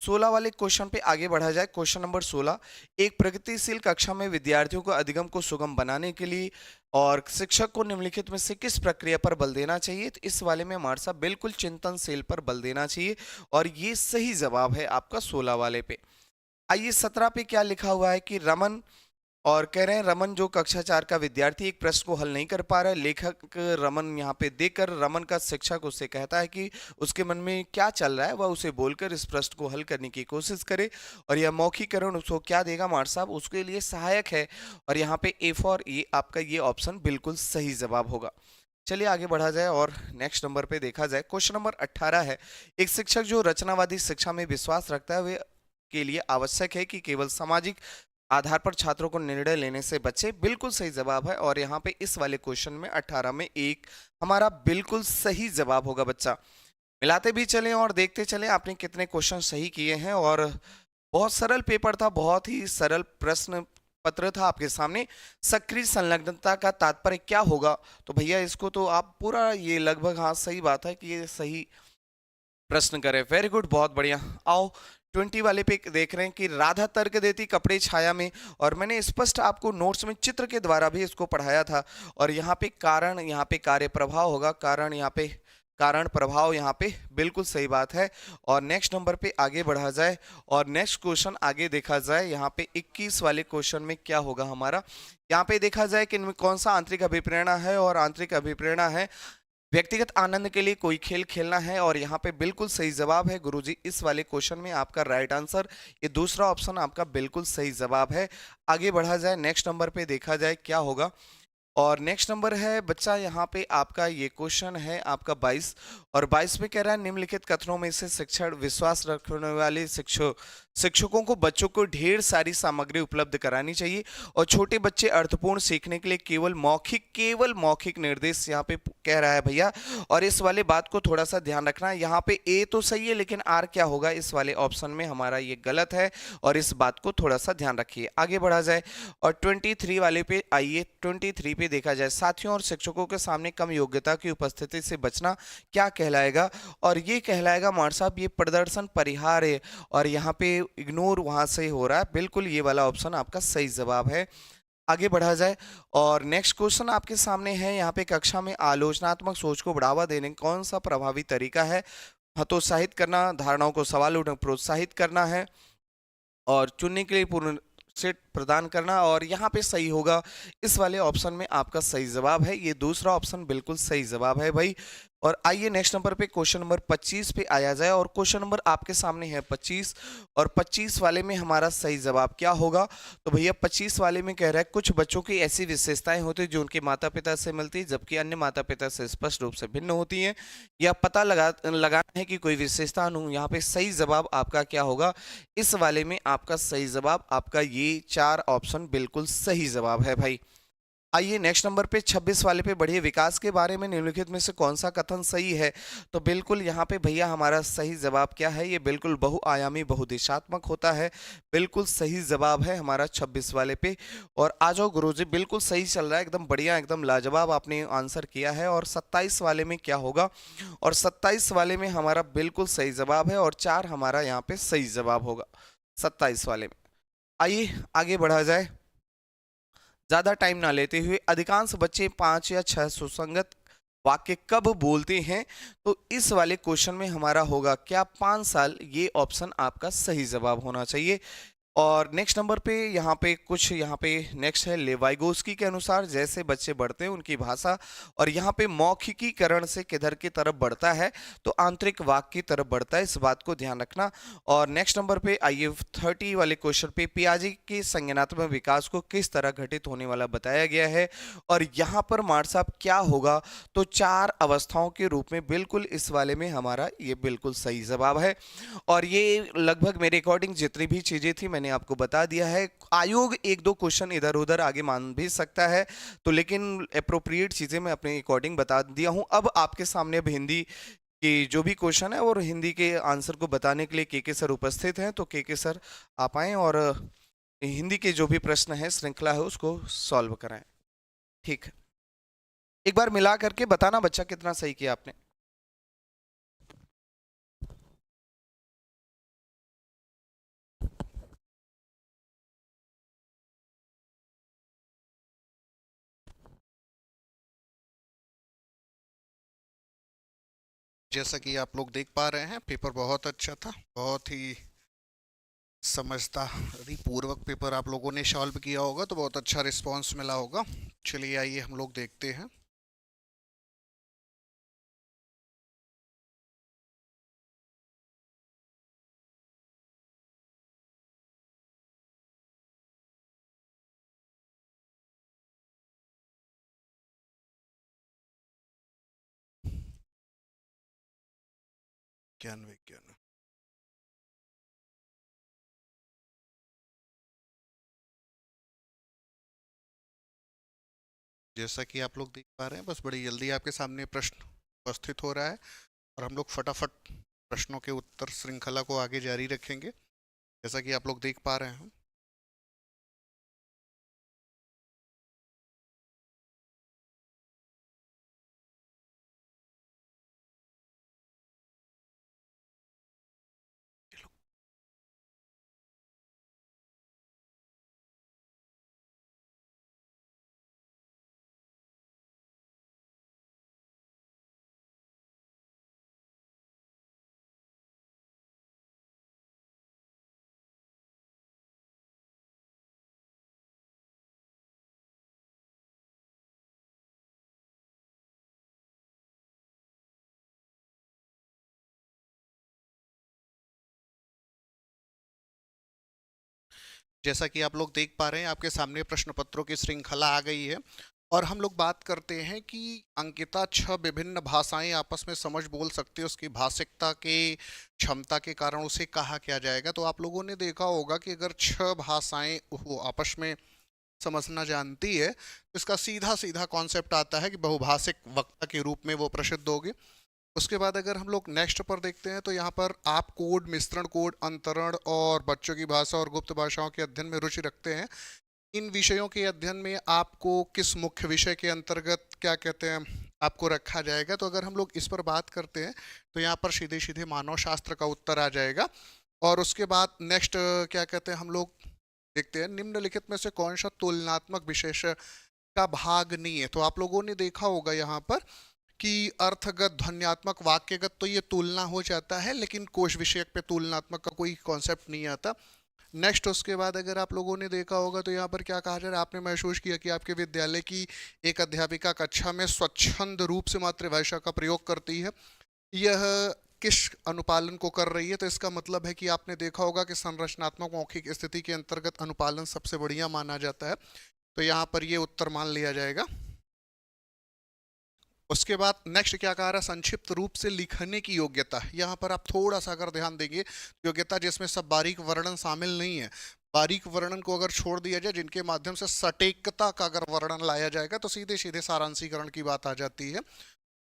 16 वाले क्वेश्चन पे आगे बढ़ा जाए। क्वेश्चन नंबर 16, एक प्रगतिशील कक्षा में विद्यार्थियों को अधिगम को सुगम बनाने के लिए और शिक्षक को निम्नलिखित में से किस प्रक्रिया पर बल देना चाहिए? तो इस वाले में हमारे साहब बिल्कुल चिंतनशील पर बल देना चाहिए और ये सही जवाब है आपका 16 वाले पे। आइए 17 पे क्या लिखा हुआ है कि रमन, और कह रहे हैं रमन जो कक्षा 4 का विद्यार्थी एक प्रश्न को हल नहीं कर पा रहा है। लेखक रमन यहाँ पे देखकर रमन का शिक्षक उससे कहता है कि उसके मन में क्या चल रहा है वह उसे बोलकर इस प्रश्न को हल करने की कोशिश करे, और यह मौखिकरण उसको क्या देगा मार साहब, उसके लिए सहायक है। और यहाँ पे ए फॉर ए आपका ये ऑप्शन बिल्कुल सही जवाब होगा। चलिए आगे बढ़ा जाए और नेक्स्ट नंबर पे देखा जाए। क्वेश्चन नंबर 18 है, एक शिक्षक जो रचनावादी शिक्षा में विश्वास रखता है वे के लिए आवश्यक है कि केवल सामाजिक आधार पर छात्रों को निर्णय लेने से बचे। बिल्कुल सही जवाब है और यहाँ पे इस वाले क्वेश्चन में 18 में एक हमारा बिल्कुल सही जवाब होगा बच्चा। मिलाते भी चलें और देखते चलें आपने कितने क्वेश्चन सही किए हैं। और बहुत सरल पेपर था, बहुत ही सरल प्रश्न पत्र था आपके सामने। सक्रिय संलग्नता का तात्पर्य क्या होगा? तो भैया इसको तो आप पूरा ये लगभग, हाँ सही बात है कि ये सही प्रश्न करें। वेरी गुड, बहुत बढ़िया। आओ 20 वाले पे देख रहे हैं कि राधा तर्क देती कपड़े छाया में, और मैंने स्पष्ट आपको नोट्स में चित्र के द्वारा भी इसको पढ़ाया था। और यहाँ पे कारण, यहाँ पे कार्य प्रभाव होगा, कारण यहाँ पे कारण प्रभाव, यहाँ पे बिल्कुल सही बात है। और नेक्स्ट नंबर पे आगे बढ़ा जाए और नेक्स्ट क्वेश्चन आगे देखा जाए। यहाँ पे 21 वाले क्वेश्चन में क्या होगा हमारा, यहाँ पे देखा जाए कि इनमें कौन सा आंतरिक अभिप्रेरणा है, और आंतरिक अभिप्रेरणा है व्यक्तिगत आनंद के लिए कोई खेल खेलना है। और यहाँ पे बिल्कुल सही जवाब है गुरुजी, इस वाले क्वेश्चन में आपका राइट आंसर ये दूसरा ऑप्शन आपका बिल्कुल सही जवाब है। आगे बढ़ा जाए, नेक्स्ट नंबर पे देखा जाए क्या होगा। और नेक्स्ट नंबर है बच्चा यहाँ पे आपका ये क्वेश्चन है आपका 22, और 22 में कह रहा है निम्नलिखित कथनों में से शिक्षण विश्वास रखने वाले शिक्षकों को बच्चों को ढेर सारी सामग्री उपलब्ध करानी चाहिए और छोटे बच्चे अर्थपूर्ण सीखने के लिए केवल मौखिक निर्देश यहाँ पे कह रहा है भैया। और इस वाले बात को थोड़ा सा ध्यान रखना है, यहाँ पे ए तो सही है लेकिन आर क्या होगा इस वाले ऑप्शन में हमारा ये गलत है, और इस बात को थोड़ा सा ध्यान रखिए। आगे बढ़ा जाए और 23 वाले पे आइए। 23 पे देखा जाए, साथियों और शिक्षकों के सामने कम योग्यता की उपस्थिति से बचना क्या कहलाएगा? और ये कहलाएगा मार साहब ये प्रदर्शन परिहार्य, और यहाँ पे इग्नोर वहां से हो रहा है। बिल्कुल ये वाला ऑप्शन आपका सही जवाब है। आगे बढ़ा जाए और नेक्स्ट क्वेश्चन आपके सामने है। यहाँ पे कक्षा में आलोचनात्मक सोच को बढ़ावा देने का कौन सा प्रभावी तरीका है? हतोत्साहित करना, धारणाओं को सवाल उठाना प्रोत्साहित करना है, और चुनने के लिए पूर्ण सेट प्रदान करना। और यहाँ पे सही होगा इस वाले ऑप्शन में आपका सही जवाब है, ये दूसरा ऑप्शन बिल्कुल सही जवाब है भाई। और आइए नेक्स्ट नंबर पे क्वेश्चन नंबर 25 पे आया जाए, और क्वेश्चन नंबर आपके सामने है 25, और 25 वाले में हमारा सही जवाब क्या होगा? तो भैया 25 वाले में कह रहा है कुछ बच्चों की ऐसी विशेषताएं होती हैं जो उनके माता पिता से मिलती है जबकि अन्य माता पिता से स्पष्ट रूप से भिन्न होती हैं। यह पता लगाना है कि कोई विशेषता यहाँ पे सही जवाब आपका क्या होगा? इस वाले में आपका सही जवाब आपका ये 4 ऑप्शन बिल्कुल सही जवाब है भाई। आइए नेक्स्ट नंबर पे 26 वाले पे बढ़िए विकास के बारे में निम्नलिखित में से कौन सा कथन सही है? तो बिल्कुल यहाँ पे भैया हमारा सही जवाब क्या है? ये बिल्कुल बहुआयामी बहुदिशात्मक होता है, बिल्कुल सही जवाब है हमारा 26 वाले पे। और आ जाओ गुरुजी, बिल्कुल सही चल रहा है, एकदम बढ़िया, एकदम लाजवाब आपने आंसर किया है। और 27 वाले में क्या होगा? और 27 वाले में हमारा बिल्कुल सही जवाब है, और 4 हमारा यहाँ पे सही जवाब होगा 27 वाले में। आइए आगे बढ़ा जाए, ज्यादा टाइम ना लेते हुए। अधिकांश बच्चे 5 या 6 सुसंगत वाक्य कब बोलते हैं? तो इस वाले क्वेश्चन में हमारा होगा क्या 5 साल, ये ऑप्शन आपका सही जवाब होना चाहिए। और नेक्स्ट नंबर पे यहाँ पे नेक्स्ट है लेवाइगोस्की के अनुसार जैसे बच्चे बढ़ते हैं उनकी भाषा, और यहाँ पे मौखिकीकरण से किधर की तरफ बढ़ता है? तो आंतरिक वाक्य की तरफ बढ़ता है, इस बात को ध्यान रखना। और नेक्स्ट नंबर पे आइए 30 वाले क्वेश्चन पे पियाजे के संज्ञानात्मक विकास को किस तरह घटित होने वाला बताया गया है? और यहाँ पर मार साहब क्या होगा? तो 4 अवस्थाओं के रूप में, बिल्कुल इस वाले में हमारा ये बिल्कुल सही जवाब है। और ये लगभग मेरे अकॉर्डिंग जितनी भी चीजें थी मैंने आपको बता दिया है। आयोग 1-2 क्वेश्चन इधर उधर आगे मान भी सकता है, तो लेकिन अप्रोप्रिएट चीजें मैं अपने अकॉर्डिंग बता दिया हूं। अब आपके सामने अब हिंदी की जो भी क्वेश्चन है और हिंदी के आंसर को बताने के लिए के सर उपस्थित हैं, तो के सर आप आए और हिंदी के जो भी प्रश्न है श्रृंखला है उसको सॉल्व कराएं। ठीक है, एक बार मिला करके बताना बच्चा कितना सही किया आपने। जैसा कि आप लोग देख पा रहे हैं, पेपर बहुत अच्छा था। बहुत ही समझदारी पूर्वक पेपर आप लोगों ने सॉल्व किया होगा, तो बहुत अच्छा रिस्पांस मिला होगा। चलिए आइए हम लोग देखते हैं। ज्ञान विज्ञान, जैसा कि आप लोग देख पा रहे हैं, बस बड़ी जल्दी आपके सामने प्रश्न उपस्थित हो रहा है और हम लोग फटाफट प्रश्नों के उत्तर श्रृंखला को आगे जारी रखेंगे, जैसा कि आप लोग देख पा रहे हैं। जैसा कि आप लोग देख पा रहे हैं, आपके सामने प्रश्न पत्रों की श्रृंखला आ गई है और हम लोग बात करते हैं कि अंकिता 6 विभिन्न भाषाएं आपस में समझ बोल सकती है, उसकी भाषिकता के क्षमता के कारण उसे कहा क्या जाएगा। तो आप लोगों ने देखा होगा कि अगर 6 भाषाएं वो आपस में समझना जानती है, तो इसका सीधा सीधा कॉन्सेप्ट आता है कि बहुभाषिक वक्ता के रूप में वो प्रसिद्ध होगी। उसके बाद अगर हम लोग नेक्स्ट पर देखते हैं, तो यहाँ पर आप कोड, मिश्रण कोड, अंतरण और बच्चों की भाषा और गुप्त भाषाओं के अध्ययन में रुचि रखते हैं। इन विषयों के अध्ययन में आपको किस मुख्य विषय के अंतर्गत क्या कहते हैं आपको रखा जाएगा। तो अगर हम लोग इस पर बात करते हैं, तो यहाँ पर सीधे सीधे मानव शास्त्र का उत्तर आ जाएगा। और उसके बाद नेक्स्ट क्या कहते हैं हम लोग देखते हैं, निम्नलिखित में से कौन सा तुलनात्मक विशेष का भाग नहीं है। तो आप लोगों ने देखा होगा यहाँ पर कि अर्थगत, ध्वन्यात्मक, वाक्यगत तो ये तुलना हो जाता है, लेकिन कोश विषयक पे तुलनात्मक का कोई कॉन्सेप्ट नहीं आता। नेक्स्ट उसके बाद अगर आप लोगों ने देखा होगा, तो यहाँ पर क्या कहा जा रहा है, आपने महसूस किया कि आपके विद्यालय की एक अध्यापिका कक्षा में स्वच्छंद रूप से मातृभाषा का प्रयोग करती है। यह किस अनुपालन को कर रही है। तो इसका मतलब है कि आपने देखा होगा कि संरचनात्मक मौखिक स्थिति के अंतर्गत अनुपालन सबसे बढ़िया माना जाता है। तो यहाँ पर ये उत्तर मान लिया जाएगा। उसके बाद नेक्स्ट क्या कह रहा है, संक्षिप्त रूप से लिखने की योग्यता। यहाँ पर आप थोड़ा सा अगर ध्यान देंगे, योग्यता जिसमें सब बारीक वर्णन शामिल नहीं है, बारीक वर्णन को अगर छोड़ दिया जाए, जिनके माध्यम से सटीकता का अगर वर्णन लाया जाएगा, तो सीधे सीधे सारांशीकरण की बात आ जाती है।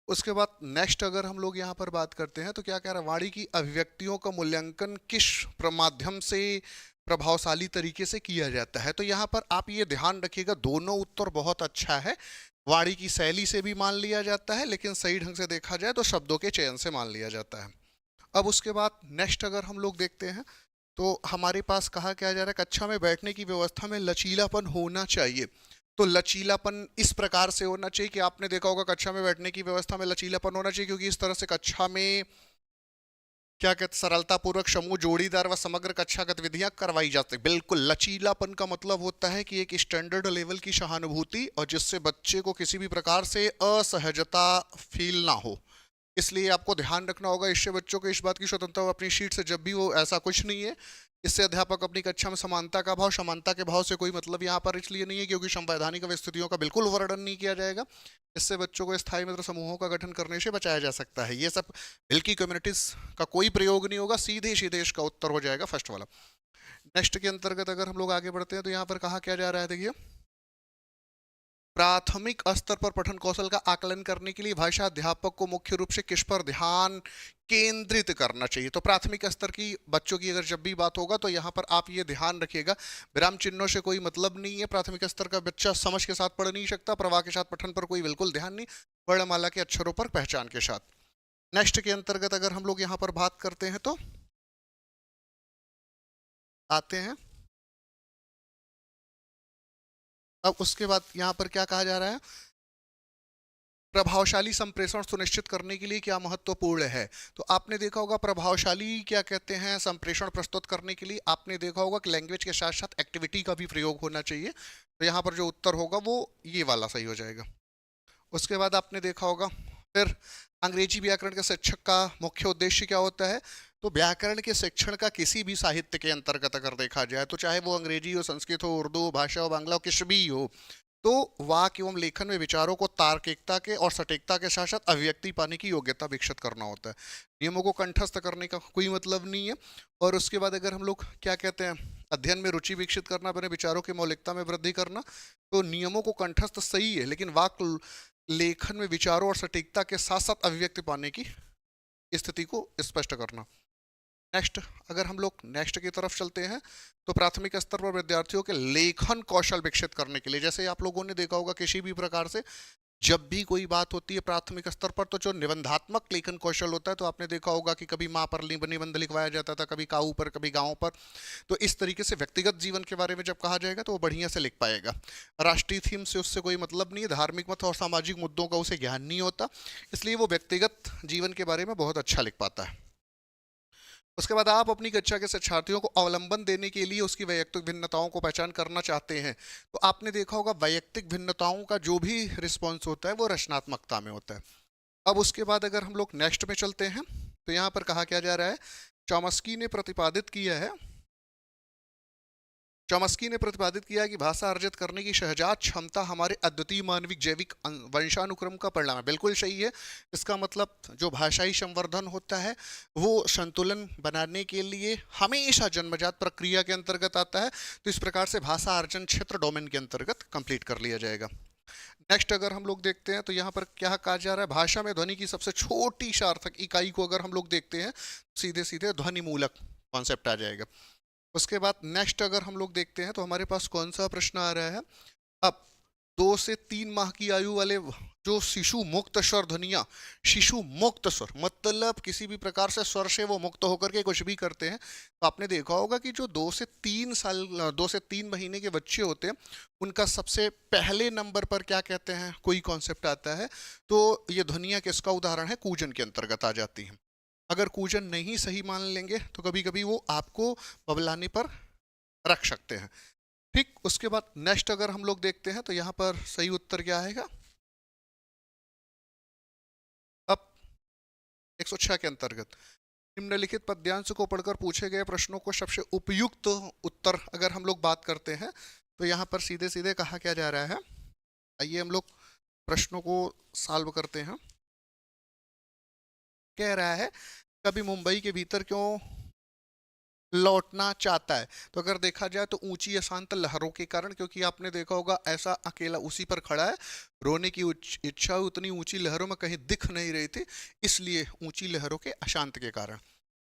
उसके बाद नेक्स्ट अगर हम लोग यहाँ पर बात करते हैं, तो क्या कह रहा है, वाणी की अभिव्यक्तियों का मूल्यांकन किस माध्यम से प्रभावशाली तरीके से किया जाता है। तो यहाँ पर आप ये ध्यान रखिएगा, दोनों उत्तर बहुत अच्छा है। वाणी की शैली से भी मान लिया जाता है, लेकिन सही ढंग से देखा जाए तो शब्दों के चयन से मान लिया जाता है। अब उसके बाद नेक्स्ट अगर हम लोग देखते हैं, तो हमारे पास कहा क्या जा रहा है, कक्षा में बैठने की व्यवस्था में लचीलापन होना चाहिए। तो लचीलापन इस प्रकार से होना चाहिए कि आपने देखा होगा कक्षा में बैठने की व्यवस्था में लचीलापन होना चाहिए, क्योंकि इस तरह से कक्षा में क्या कहते सरलता पूर्वक समूह, जोड़ीदार व समग्र कक्षा गतिविधियां करवाई जाती है। बिल्कुल, लचीलापन का मतलब होता है कि एक स्टैंडर्ड लेवल की सहानुभूति, और जिससे बच्चे को किसी भी प्रकार से असहजता फील ना हो। इसलिए आपको ध्यान रखना होगा, इससे बच्चों को इस बात की स्वतंत्रता अपनी सीट से जब भी वो, ऐसा कुछ नहीं है। इससे अध्यापक अपनी कक्षा में समानता का भाव, समानता के भाव से कोई मतलब यहाँ पर इसलिए नहीं है क्योंकि संवैधानिक स्थितियों का बिल्कुल वर्णन नहीं किया जाएगा। इससे बच्चों को स्थायी मित्र समूहों का गठन करने से बचाया जा सकता है। ये सब मिल्की कम्युनिटीज का कोई प्रयोग नहीं होगा, सीधे सीधे इसका उत्तर हो जाएगा फर्स्ट वाला। नेक्स्ट के अंतर्गत अगर हम लोग आगे बढ़ते हैं, तो यहाँ पर कहा क्या जा रहा है, देखिए, प्राथमिक स्तर पर पठन कौशल का आकलन करने के लिए भाषा अध्यापक को मुख्य रूप से किस पर ध्यान केंद्रित करना चाहिए। तो प्राथमिक स्तर की बच्चों की अगर जब भी बात होगा, तो यहाँ पर आप ये ध्यान रखिएगा, विराम चिन्हों से कोई मतलब नहीं है। प्राथमिक स्तर का बच्चा समझ के साथ पढ़ नहीं सकता, प्रवाह के साथ पठन पर कोई बिल्कुल ध्यान नहीं, वर्णमाला के अक्षरों पर पहचान के साथ। नेक्स्ट के अंतर्गत अगर हम लोग यहाँ पर बात करते हैं, तो आते हैं, अब उसके बाद यहाँ पर क्या कहा जा रहा है, प्रभावशाली संप्रेषण सुनिश्चित करने के लिए क्या महत्वपूर्ण है? तो आपने देखा होगा प्रभावशाली क्या कहते हैं संप्रेषण प्रस्तुत करने के लिए, आपने देखा होगा कि लैंग्वेज के साथ साथ एक्टिविटी का भी प्रयोग होना चाहिए। तो यहाँ पर जो उत्तर होगा वो ये वाला सही हो जाएगा। उसके बाद आपने देखा होगा फिर अंग्रेजी व्याकरण के शिक्षक का मुख्य उद्देश्य क्या होता है? तो व्याकरण के शिक्षण का किसी भी साहित्य के अंतर्गत अगर देखा जाए, तो चाहे वो अंग्रेजी हो, संस्कृत हो, उर्दू भाषा हो, बांग्ला हो, किस भी हो, तो वाक्य एवं लेखन में विचारों को तार्किकता के और सटीकता के साथ साथ अभिव्यक्ति पाने की योग्यता विकसित करना होता है। नियमों को कंठस्थ करने का कोई मतलब नहीं है। और उसके बाद अगर हम लोग क्या कहते हैं, अध्ययन में रुचि विकसित करना, अपने विचारों की मौलिकता में वृद्धि करना, तो नियमों को कंठस्थ सही है, लेकिन वाक्य लेखन में विचारों और सटीकता के साथ साथ अभिव्यक्ति पाने की स्थिति को स्पष्ट करना। नेक्स्ट, अगर हम लोग नेक्स्ट की तरफ चलते हैं, तो प्राथमिक स्तर पर विद्यार्थियों के लेखन कौशल विकसित करने के लिए, जैसे आप लोगों ने देखा होगा किसी भी प्रकार से जब भी कोई बात होती है प्राथमिक स्तर पर, तो जो निबंधात्मक लेखन कौशल होता है, तो आपने देखा होगा कि कभी माँ पर निबंध लिखवाया जाता था, कभी काऊ पर, कभी गाँव पर। तो इस तरीके से व्यक्तिगत जीवन के बारे में जब कहा जाएगा तो वो बढ़िया से लिख पाएगा। राष्ट्रीय थीम से उससे कोई मतलब नहीं है, धार्मिक मत और सामाजिक मुद्दों का उसे ज्ञान नहीं होता, इसलिए वो व्यक्तिगत जीवन के बारे में बहुत अच्छा लिख पाता है। उसके बाद आप अपनी कक्षा के शिक्षार्थियों को अवलंबन देने के लिए उसकी वैयक्तिक भिन्नताओं को पहचान करना चाहते हैं, तो आपने देखा होगा वैयक्तिक भिन्नताओं का जो भी रिस्पॉन्स होता है वो रचनात्मकता में होता है। अब उसके बाद अगर हम लोग नेक्स्ट में चलते हैं, तो यहाँ पर कहा क्या जा रहा है, चॉम्स्की ने प्रतिपादित किया है कि भाषा अर्जित करने की शहजाद क्षमता हमारे अद्वितीय मानविक जैविक वंशानुक्रम का परिणाम है। बिल्कुल सही है। इसका मतलब जो भाषाई संवर्धन होता है वो संतुलन बनाने के लिए हमेशा जन्मजात प्रक्रिया के अंतर्गत आता है, तो इस प्रकार से भाषा अर्जन क्षेत्र डोमेन के अंतर्गत कंप्लीट कर लिया जाएगा। नेक्स्ट अगर हम लोग देखते हैं, तो यहाँ पर क्या कहा जा रहा है, भाषा में ध्वनि की सबसे छोटी सार्थक इकाई को अगर हम लोग देखते हैं, सीधे सीधे ध्वनि मूलक कॉन्सेप्ट आ जाएगा। उसके बाद नेक्स्ट अगर हम लोग देखते हैं, तो हमारे पास कौन सा प्रश्न आ रहा है, अब 2 से 3 माह की आयु वाले जो शिशु मुक्त स्वर ध्वनियाँ, शिशु मुक्त स्वर मतलब किसी भी प्रकार से स्वर से वो मुक्त होकर के कुछ भी करते हैं, तो आपने देखा होगा कि जो 2 से 3 महीने के बच्चे होते हैं, उनका सबसे पहले नंबर पर क्या कहते हैं, कोई कॉन्सेप्ट आता है, तो ये ध्वनियाँ किसका उदाहरण है, कूजन के अंतर्गत आ जाती हैं। अगर कूजन नहीं सही मान लेंगे तो कभी कभी वो आपको बबलाने पर रख सकते हैं। ठीक, उसके बाद नेक्स्ट अगर हम लोग देखते हैं, तो यहाँ पर सही उत्तर क्या आएगा, अब 106 के अंतर्गत निम्नलिखित पद्यांश को पढ़कर पूछे गए प्रश्नों को सबसे उपयुक्त उत्तर अगर हम लोग बात करते हैं, तो यहाँ पर सीधे सीधे कहा क्या जा रहा है, आइए हम लोग प्रश्नों को सॉल्व करते हैं। कह रहा है कभी मुंबई के भीतर क्यों लौटना चाहता है, तो अगर देखा जाए तो ऊंची अशांत लहरों के कारण, क्योंकि आपने देखा होगा ऐसा अकेला उसी पर खड़ा है, रोने की इच्छा उतनी ऊंची लहरों में कहीं दिख नहीं रही थी, इसलिए ऊंची लहरों के अशांत के कारण।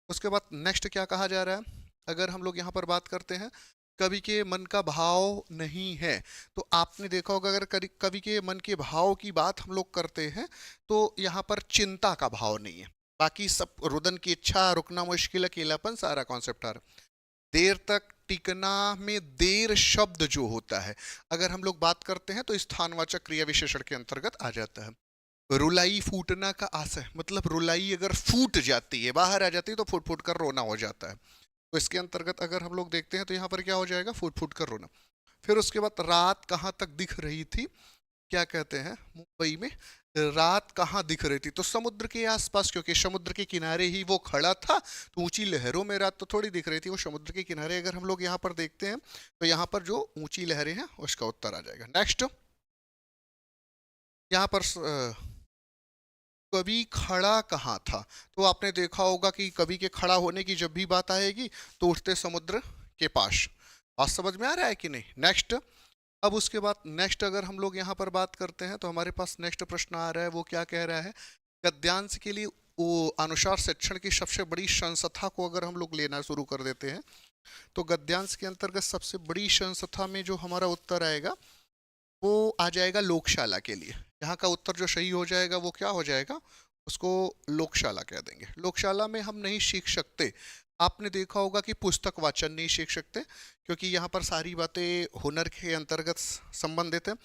उसके बाद नेक्स्ट क्या कहा जा रहा है, अगर हम लोग यहाँ पर बात करते हैं कवि के मन का भाव नहीं है, तो आपने देखा होगा अगर कवि के मन के भाव की बात हम लोग करते हैं, तो यहाँ पर चिंता का भाव नहीं है, बाकी सब रुदन की इच्छा, रुकना मुश्किल, अकेलापन, सारा कॉन्सेप्ट आ रहा। देर तक टिकना में देर शब्द जो होता है, अगर हम लोग बात करते हैं तो स्थानवाचक क्रिया विशेषण के अंतर्गत आ जाता है। रुलाई फूटना का आशय, मतलब रुलाई अगर फूट जाती है, बाहर आ जाती है, तो फूट फूट कर रोना हो जाता है, तो इसके अंतर्गत अगर हम लोग देखते हैं तो यहाँ पर क्या हो जाएगा, फूट फूट कर रोना। फिर उसके बाद रात कहाँ तक दिख रही थी, क्या कहते हैं, मुंबई में रात कहाँ दिख रही थी, तो समुद्र के आसपास, क्योंकि समुद्र के किनारे ही वो खड़ा था, तो ऊंची लहरों में रात तो थोड़ी दिख रही थी, वो समुद्र के किनारे अगर हम लोग यहाँ पर देखते हैं, तो यहाँ पर जो ऊंची लहरें हैं उसका उत्तर आ जाएगा। नेक्स्ट, यहाँ पर कवि खड़ा कहाँ था, तो आपने देखा होगा कि कवि के खड़ा होने की जब भी बात आएगी तो उठते समुद्र के पास। बात समझ में आ रहा है कि नहीं। नेक्स्ट, अब उसके बाद नेक्स्ट अगर हम लोग यहाँ पर बात करते हैं, तो हमारे पास नेक्स्ट प्रश्न आ रहा है, वो क्या कह रहा है, गद्यांश के लिए वो अनुसार शिक्षण की सबसे बड़ी संस्था को अगर हम लोग लेना शुरू कर देते हैं, तो गद्यांश के अंतर्गत सबसे बड़ी संस्था में जो हमारा उत्तर आएगा वो आ जाएगा लोकशाला के लिए। यहाँ का उत्तर जो सही हो जाएगा वो क्या हो जाएगा, उसको लोकशाला कह देंगे। लोकशाला में हम नहीं सीख सकते, आपने देखा होगा कि पुस्तक वाचन नहीं सीख सकते, क्योंकि यहाँ पर सारी बातें हुनर के अंतर्गत संबंधित है।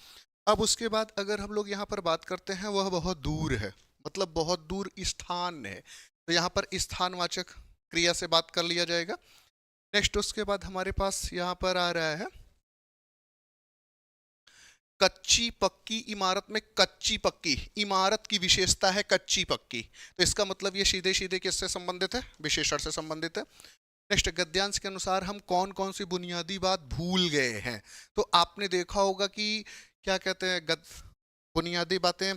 अब उसके बाद अगर हम लोग यहाँ पर बात करते हैं वह बहुत दूर है, मतलब बहुत दूर स्थान है, तो यहाँ पर स्थानवाचक क्रिया से बात कर लिया जाएगा। नेक्स्ट उसके बाद हमारे पास यहाँ पर आ रहा है कच्ची पक्की इमारत में कच्ची पक्की इमारत की विशेषता है कच्ची पक्की, तो इसका मतलब ये सीधे सीधे किससे संबंधित है? विशेषण से संबंधित है। नेक्स्ट गद्यांश के अनुसार हम कौन कौन सी बुनियादी बात भूल गए हैं, तो आपने देखा होगा कि क्या कहते हैं बुनियादी बातें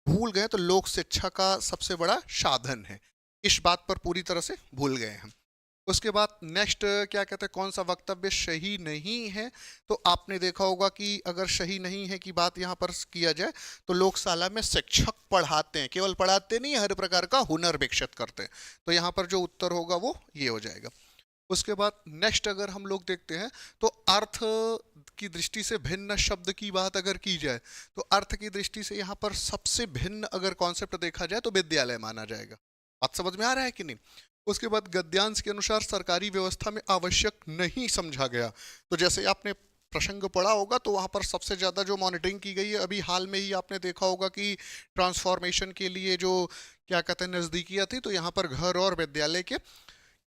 भूल गए तो लोक शिक्षा का सबसे बड़ा साधन है, इस बात पर पूरी तरह से भूल गए हैं। उसके बाद नेक्स्ट क्या कहते हैं कौन सा वक्तव्य सही नहीं है, तो आपने देखा होगा कि अगर सही नहीं है की बात यहाँ पर किया जाए तो लोकशाला में शिक्षक पढ़ाते हैं, केवल पढ़ाते नहीं हर प्रकार का हुनर विकसित करते हैं, तो यहाँ पर जो उत्तर होगा वो ये हो जाएगा। उसके बाद नेक्स्ट अगर हम लोग देखते हैं तो अर्थ की दृष्टि से भिन्न शब्द की बात अगर की जाए तो अर्थ की दृष्टि से यहाँ पर सबसे भिन्न अगर कॉन्सेप्ट देखा जाए तो विद्यालय माना जाएगा। बात समझ में आ रहा है कि नहीं? उसके बाद गद्यांश के अनुसार सरकारी व्यवस्था में आवश्यक नहीं समझा गया, तो जैसे आपने प्रसंग पढ़ा होगा तो वहाँ पर सबसे ज़्यादा जो मॉनिटरिंग की गई है, अभी हाल में ही आपने देखा होगा कि ट्रांसफॉर्मेशन के लिए जो क्या कहते हैं नज़दीकियाँ थी, तो यहाँ पर घर और विद्यालय के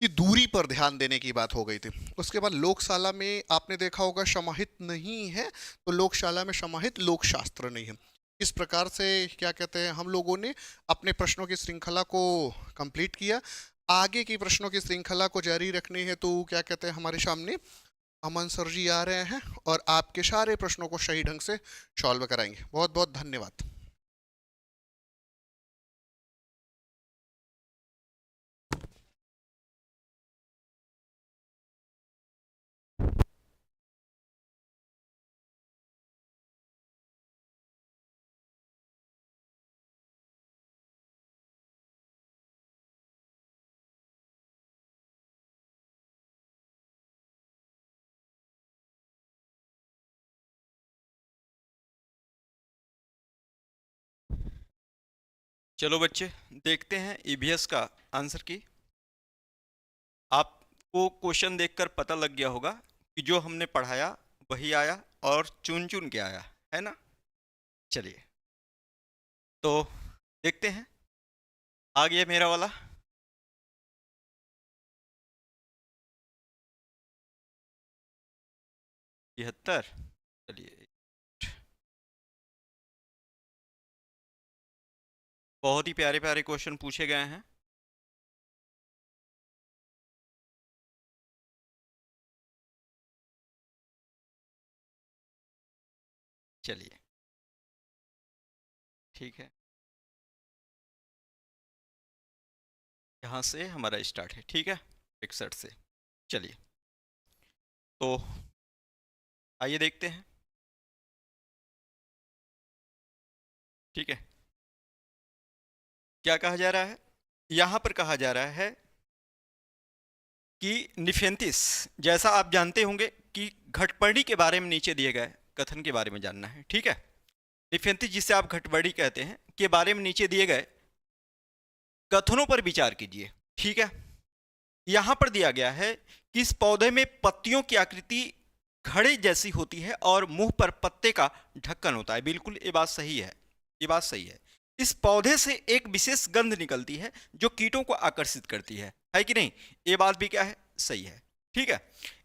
की दूरी पर ध्यान देने की बात हो गई थी। उसके बाद लोकशाला में आपने देखा होगा समाहित नहीं है, तो लोकशाला में समाहित लोकशास्त्र नहीं है। इस प्रकार से क्या कहते हैं हम लोगों ने अपने प्रश्नों की श्रृंखला को कंप्लीट किया। आगे की प्रश्नों की श्रृंखला को जारी रखनी है तो क्या कहते हैं हमारे सामने अमन सर जी आ रहे हैं और आपके सारे प्रश्नों को सही ढंग से सॉल्व कराएंगे। बहुत बहुत धन्यवाद। चलो बच्चे देखते हैं ईवीएस का आंसर की। आपको क्वेश्चन देखकर पता लग गया होगा कि जो हमने पढ़ाया वही आया और चुन चुन के आया है ना। चलिए तो देखते हैं आ गया मेरा वाला। तिहत्तर। चलिए बहुत ही प्यारे प्यारे क्वेश्चन पूछे गए हैं। चलिए ठीक है, यहाँ से हमारा स्टार्ट है। ठीक है 61 से। चलिए तो आइए देखते हैं। ठीक है क्या कहा जा रहा है, यहाँ पर कहा जा रहा है कि निफेंथिस, जैसा आप जानते होंगे कि घटपर्णी के बारे में नीचे दिए गए कथन के बारे में जानना है। ठीक है निफेंथिस जिसे आप घटपर्णी कहते हैं के बारे में नीचे दिए गए कथनों पर विचार कीजिए। ठीक है यहाँ पर दिया गया है कि इस पौधे में पत्तियों की आकृति घड़े जैसी होती है और मुंह पर पत्ते का ढक्कन होता है। बिल्कुल ये बात सही है, ये बात सही है। इस पौधे से एक विशेष गंध निकलती है जो कीटों को आकर्षित करती है कि नहीं? ये बात भी क्या है, सही है। ठीक है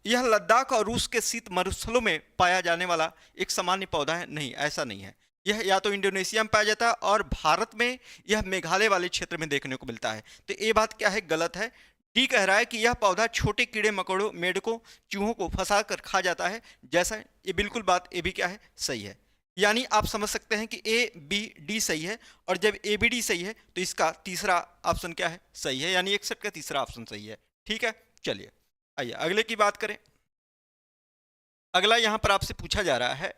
यह लद्दाख और रूस के शीत मरुस्थलों में पाया जाने वाला एक सामान्य पौधा है, नहीं ऐसा नहीं है। यह या तो इंडोनेशिया में पाया जाता है और भारत में यह मेघालय वाले क्षेत्र में देखने को मिलता है। तो ये बात क्या है, गलत है। डी कह रहा है कि यह पौधा छोटे कीड़े मकोड़ों, मेढकों, चूहों को फंसा कर खा जाता है जैसा। ये बिल्कुल बात ये भी क्या है, सही है। यानी आप समझ सकते हैं कि ए बी डी सही है और जब ए बी डी सही है तो इसका तीसरा ऑप्शन क्या है, सही है। यानी 61 का तीसरा ऑप्शन सही है। ठीक है चलिए आइए अगले की बात करें। अगला यहां पर आपसे पूछा जा रहा है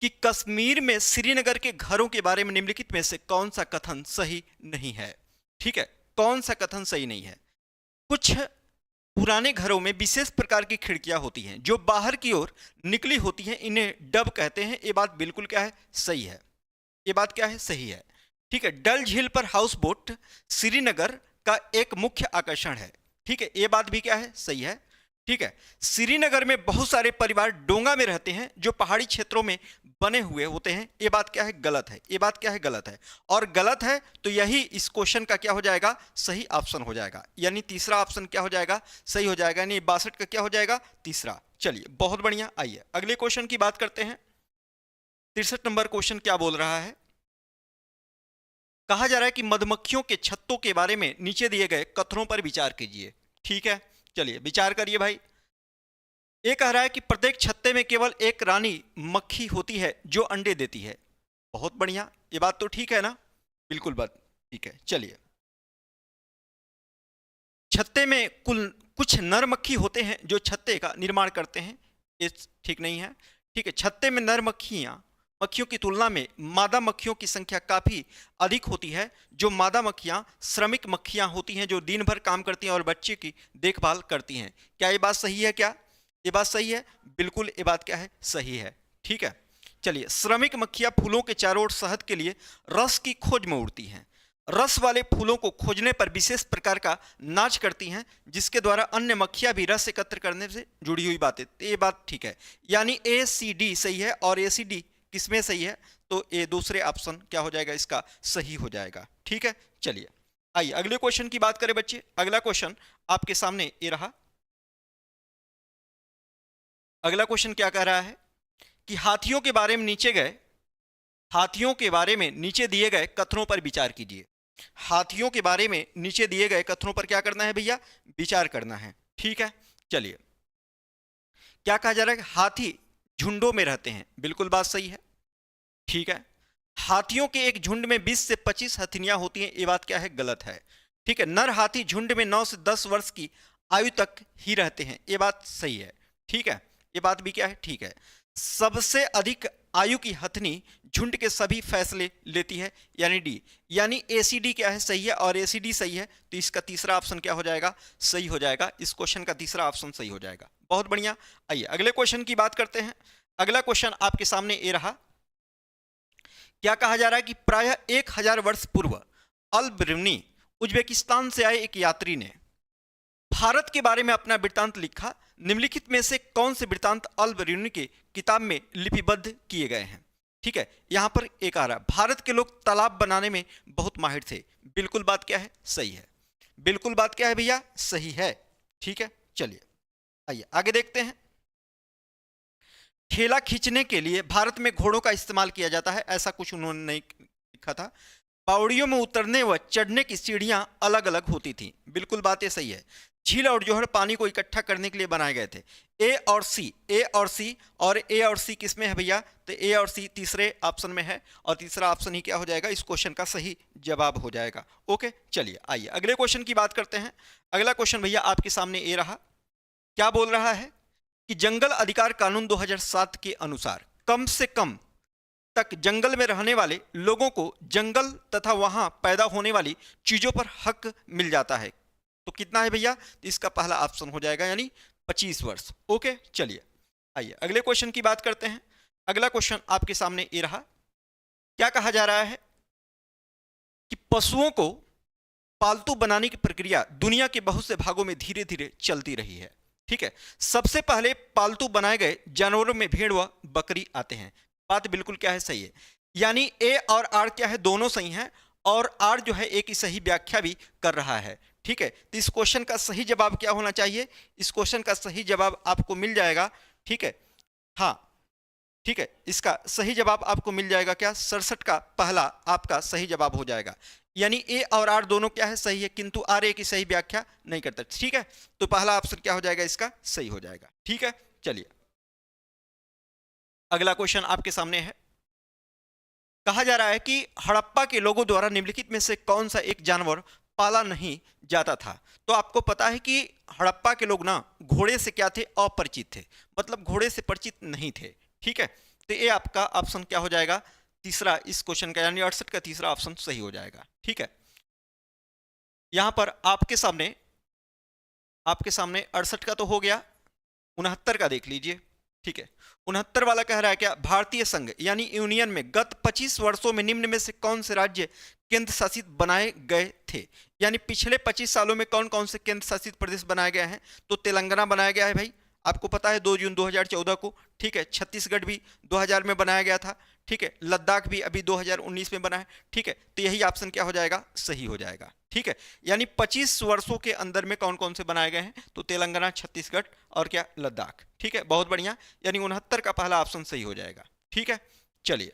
कि कश्मीर में श्रीनगर के घरों के बारे में निम्नलिखित में से कौन सा कथन सही नहीं है। ठीक है कौन सा कथन सही नहीं है? कुछ पुराने घरों में विशेष प्रकार की खिड़कियां होती हैं जो बाहर की ओर निकली होती हैं, इन्हें डब कहते हैं। ये बात बिल्कुल क्या है, सही है। ये बात क्या है, सही है। ठीक है डल झील पर हाउस बोट श्रीनगर का एक मुख्य आकर्षण है। ठीक है ये बात भी क्या है, सही है। ठीक है श्रीनगर में बहुत सारे परिवार डोंगा में रहते हैं जो पहाड़ी क्षेत्रों में बने हुए होते हैं। ये बात क्या है? गलत है। ये बात क्या है? गलत है। और गलत है तो यही इस क्वेश्चन का क्या हो जाएगा? सही ऑप्शन हो जाएगा। यानी तीसरा ऑप्शन क्या हो जाएगा? सही हो जाएगा। यानी 62 का क्या हो जाएगा? तीसरा। चलिए बहुत बढ़िया। आइए अगले क्वेश्चन की बात करते हैं। 63 नंबर क्वेश्चन क्या बोल रहा है? कहा जा रहा है कि मधुमक्खियों के छत्तों के बारे में नीचे दिए गए कथनों पर विचार कीजिए। ठीक है, चलिए विचार करिए भाई। ये कह रहा है कि प्रत्येक छत्ते में केवल एक रानी मक्खी होती है जो अंडे देती है। बहुत बढ़िया, ये बात तो ठीक है ना? बिल्कुल बात ठीक है। चलिए, छत्ते में कुछ नर मक्खी होते हैं जो छत्ते का निर्माण करते हैं। ये ठीक नहीं है। ठीक है, छत्ते में नर मक्खियों की तुलना में मादा मक्खियों की संख्या काफी अधिक होती है। जो मादा मक्खियां श्रमिक मक्खियां होती हैं जो दिन भर काम करती हैं और बच्चे की देखभाल करती हैं। क्या ये बात सही है? क्या ये बात सही है? बिल्कुल ये बात क्या है? सही है। ठीक है, चलिए, श्रमिक मक्खियां फूलों के चारों ओर शहद के लिए रस की खोज में उड़ती हैं। रस वाले फूलों को खोजने पर विशेष प्रकार का नाच करती हैं जिसके द्वारा अन्य मक्खियां भी रस एकत्र करने से जुड़ी हुई बातें। ये बात ठीक है। यानी ACD सही है। और ACD किसमें सही है? तो ये दूसरे ऑप्शन क्या हो जाएगा? इसका सही हो जाएगा। ठीक है, चलिए आइए अगले क्वेश्चन की बात करें बच्चे। अगला क्वेश्चन आपके सामने ये रहा। अगला क्वेश्चन क्या कह रहा है कि हाथियों के बारे में नीचे दिए गए कथनों पर विचार कीजिए। हाथियों के बारे में नीचे दिए गए कथनों पर क्या करना है भैया? विचार करना है। ठीक है, चलिए, क्या कहा जा रहा है? हाथी झुंडों में रहते हैं। बिल्कुल बात सही है। ठीक है, हाथियों के एक झुंड में 20 से 25 हथिनियां होती हैं। ये बात क्या है? गलत है। ठीक है, नर हाथी झुंड में 9 से 10 वर्ष की आयु तक ही रहते हैं। ये बात सही है। ठीक है, ये बात भी क्या है? ठीक है। सबसे अधिक आयु की हथनी झुंड के सभी फैसले लेती है, यानी डी। यानी ACD क्या है? सही है। और ACD सही है तो इसका तीसरा ऑप्शन क्या हो जाएगा? सही हो जाएगा। इस क्वेश्चन का तीसरा ऑप्शन सही हो जाएगा। बहुत बढ़िया। आइए अगले क्वेश्चन की बात करते हैं। अगला क्वेश्चन आपके सामने ये रहा। क्या कहा जा रहा है कि प्रायः 1000 वर्ष पूर्व अल-बिरूनी उज्बेकिस्तान से आए एक यात्री ने भारत के बारे में अपना वृत्तांत लिखा। निम्नलिखित में से कौन से वृत्तांत अल-बिरूनी के किताब में लिपिबद्ध किए गए हैं? ठीक है, यहां पर एक आ रहा है, भारत के लोग तालाब बनाने में बहुत माहिर थे। बिल्कुल बात क्या है? सही है। बिल्कुल बात क्या है भैया? सही है। ठीक है, चलिए आइए आगे देखते हैं। ठेला खींचने के लिए भारत में घोड़ों का इस्तेमाल किया जाता है। ऐसा कुछ उन्होंने नहीं लिखा था। पौड़ियों में उतरने व चढ़ने की सीढ़ियां अलग अलग होती थी। बिल्कुल बात ये सही है। झील और जोहर पानी को इकट्ठा करने के लिए बनाए गए थे। ए और सी किस में है भैया? तो ए और सी तीसरे ऑप्शन में है और तीसरा ऑप्शन ही क्या हो जाएगा? इस क्वेश्चन का सही जवाब हो जाएगा। ओके, चलिए आइए अगले क्वेश्चन की बात करते हैं। अगला क्वेश्चन भैया आपके सामने ये रहा। क्या बोल रहा है कि जंगल अधिकार कानून 2007 के अनुसार कम से कम तक जंगल में रहने वाले लोगों को जंगल तथा वहां पैदा होने वाली चीजों पर हक मिल जाता है। तो कितना है भैया? तो इसका पहला ऑप्शन हो जाएगा, यानी 25 वर्ष। ओके, चलिए आइए अगले क्वेश्चन की बात करते हैं। अगला क्वेश्चन आपके सामने ये रहा। क्या कहा जा रहा है कि पशुओं को पालतू बनाने की प्रक्रिया दुनिया के बहुत से भागों में धीरे धीरे चलती रही है। ठीक है, सबसे पहले पालतू बनाए गए जानवरों में भेड़ व बकरी आते हैं। बात बिल्कुल क्या है? सही है। यानी ए और आर क्या है? दोनों सही हैं और आर जो है ए की सही व्याख्या भी कर रहा है। ठीक है, तो इस क्वेश्चन का सही जवाब क्या होना चाहिए? इस क्वेश्चन का सही जवाब आपको मिल जाएगा। ठीक है, हाँ ठीक है, इसका सही जवाब आपको मिल जाएगा क्या? 67 का पहला आपका सही जवाब हो जाएगा। यानी ए और आर दोनों क्या है? सही है, किंतु आर ए की सही व्याख्या नहीं करता। ठीक है, तो पहला ऑप्शन क्या हो जाएगा? इसका सही हो जाएगा। ठीक है, चलिए अगला क्वेश्चन आपके सामने है। कहा जा रहा है कि हड़प्पा के लोगों द्वारा निम्नलिखित में से कौन सा एक जानवर पाला नहीं जाता था? तो आपको पता है कि हड़प्पा के लोग ना घोड़े से क्या थे? अपरिचित थे, मतलब घोड़े से परिचित नहीं थे। ठीक है, तो ये आपका ऑप्शन क्या हो जाएगा? तीसरा इस क्वेश्चन का, यानी 68 का तीसरा ऑप्शन सही हो जाएगा। ठीक है, यहां पर आपके सामने 68 का तो हो गया, 69 का देख लीजिए। ठीक है, 69 वाला कह रहा है क्या? भारतीय संघ यानी यूनियन में गत 25 वर्षों में निम्न में से कौन से राज्य केंद्र शासित बनाए गए थे? यानी पिछले 25 सालों में कौन कौन से केंद्र शासित प्रदेश बनाए गए हैं? तो तेलंगाना बनाया गया है भाई, आपको पता है 2 जून 2014 को, ठीक है। छत्तीसगढ़ भी 2000 में बनाया गया था, ठीक है। लद्दाख भी अभी 2019 में बना है, ठीक है। तो यही ऑप्शन क्या हो जाएगा, सही हो जाएगा, ठीक है। यानी 25 वर्षों के अंदर में कौन कौन से बनाए गए हैं, तो तेलंगाना, छत्तीसगढ़ और क्या, लद्दाख, ठीक है। बहुत बढ़िया, यानी 69 का पहला ऑप्शन सही हो जाएगा, ठीक है। चलिए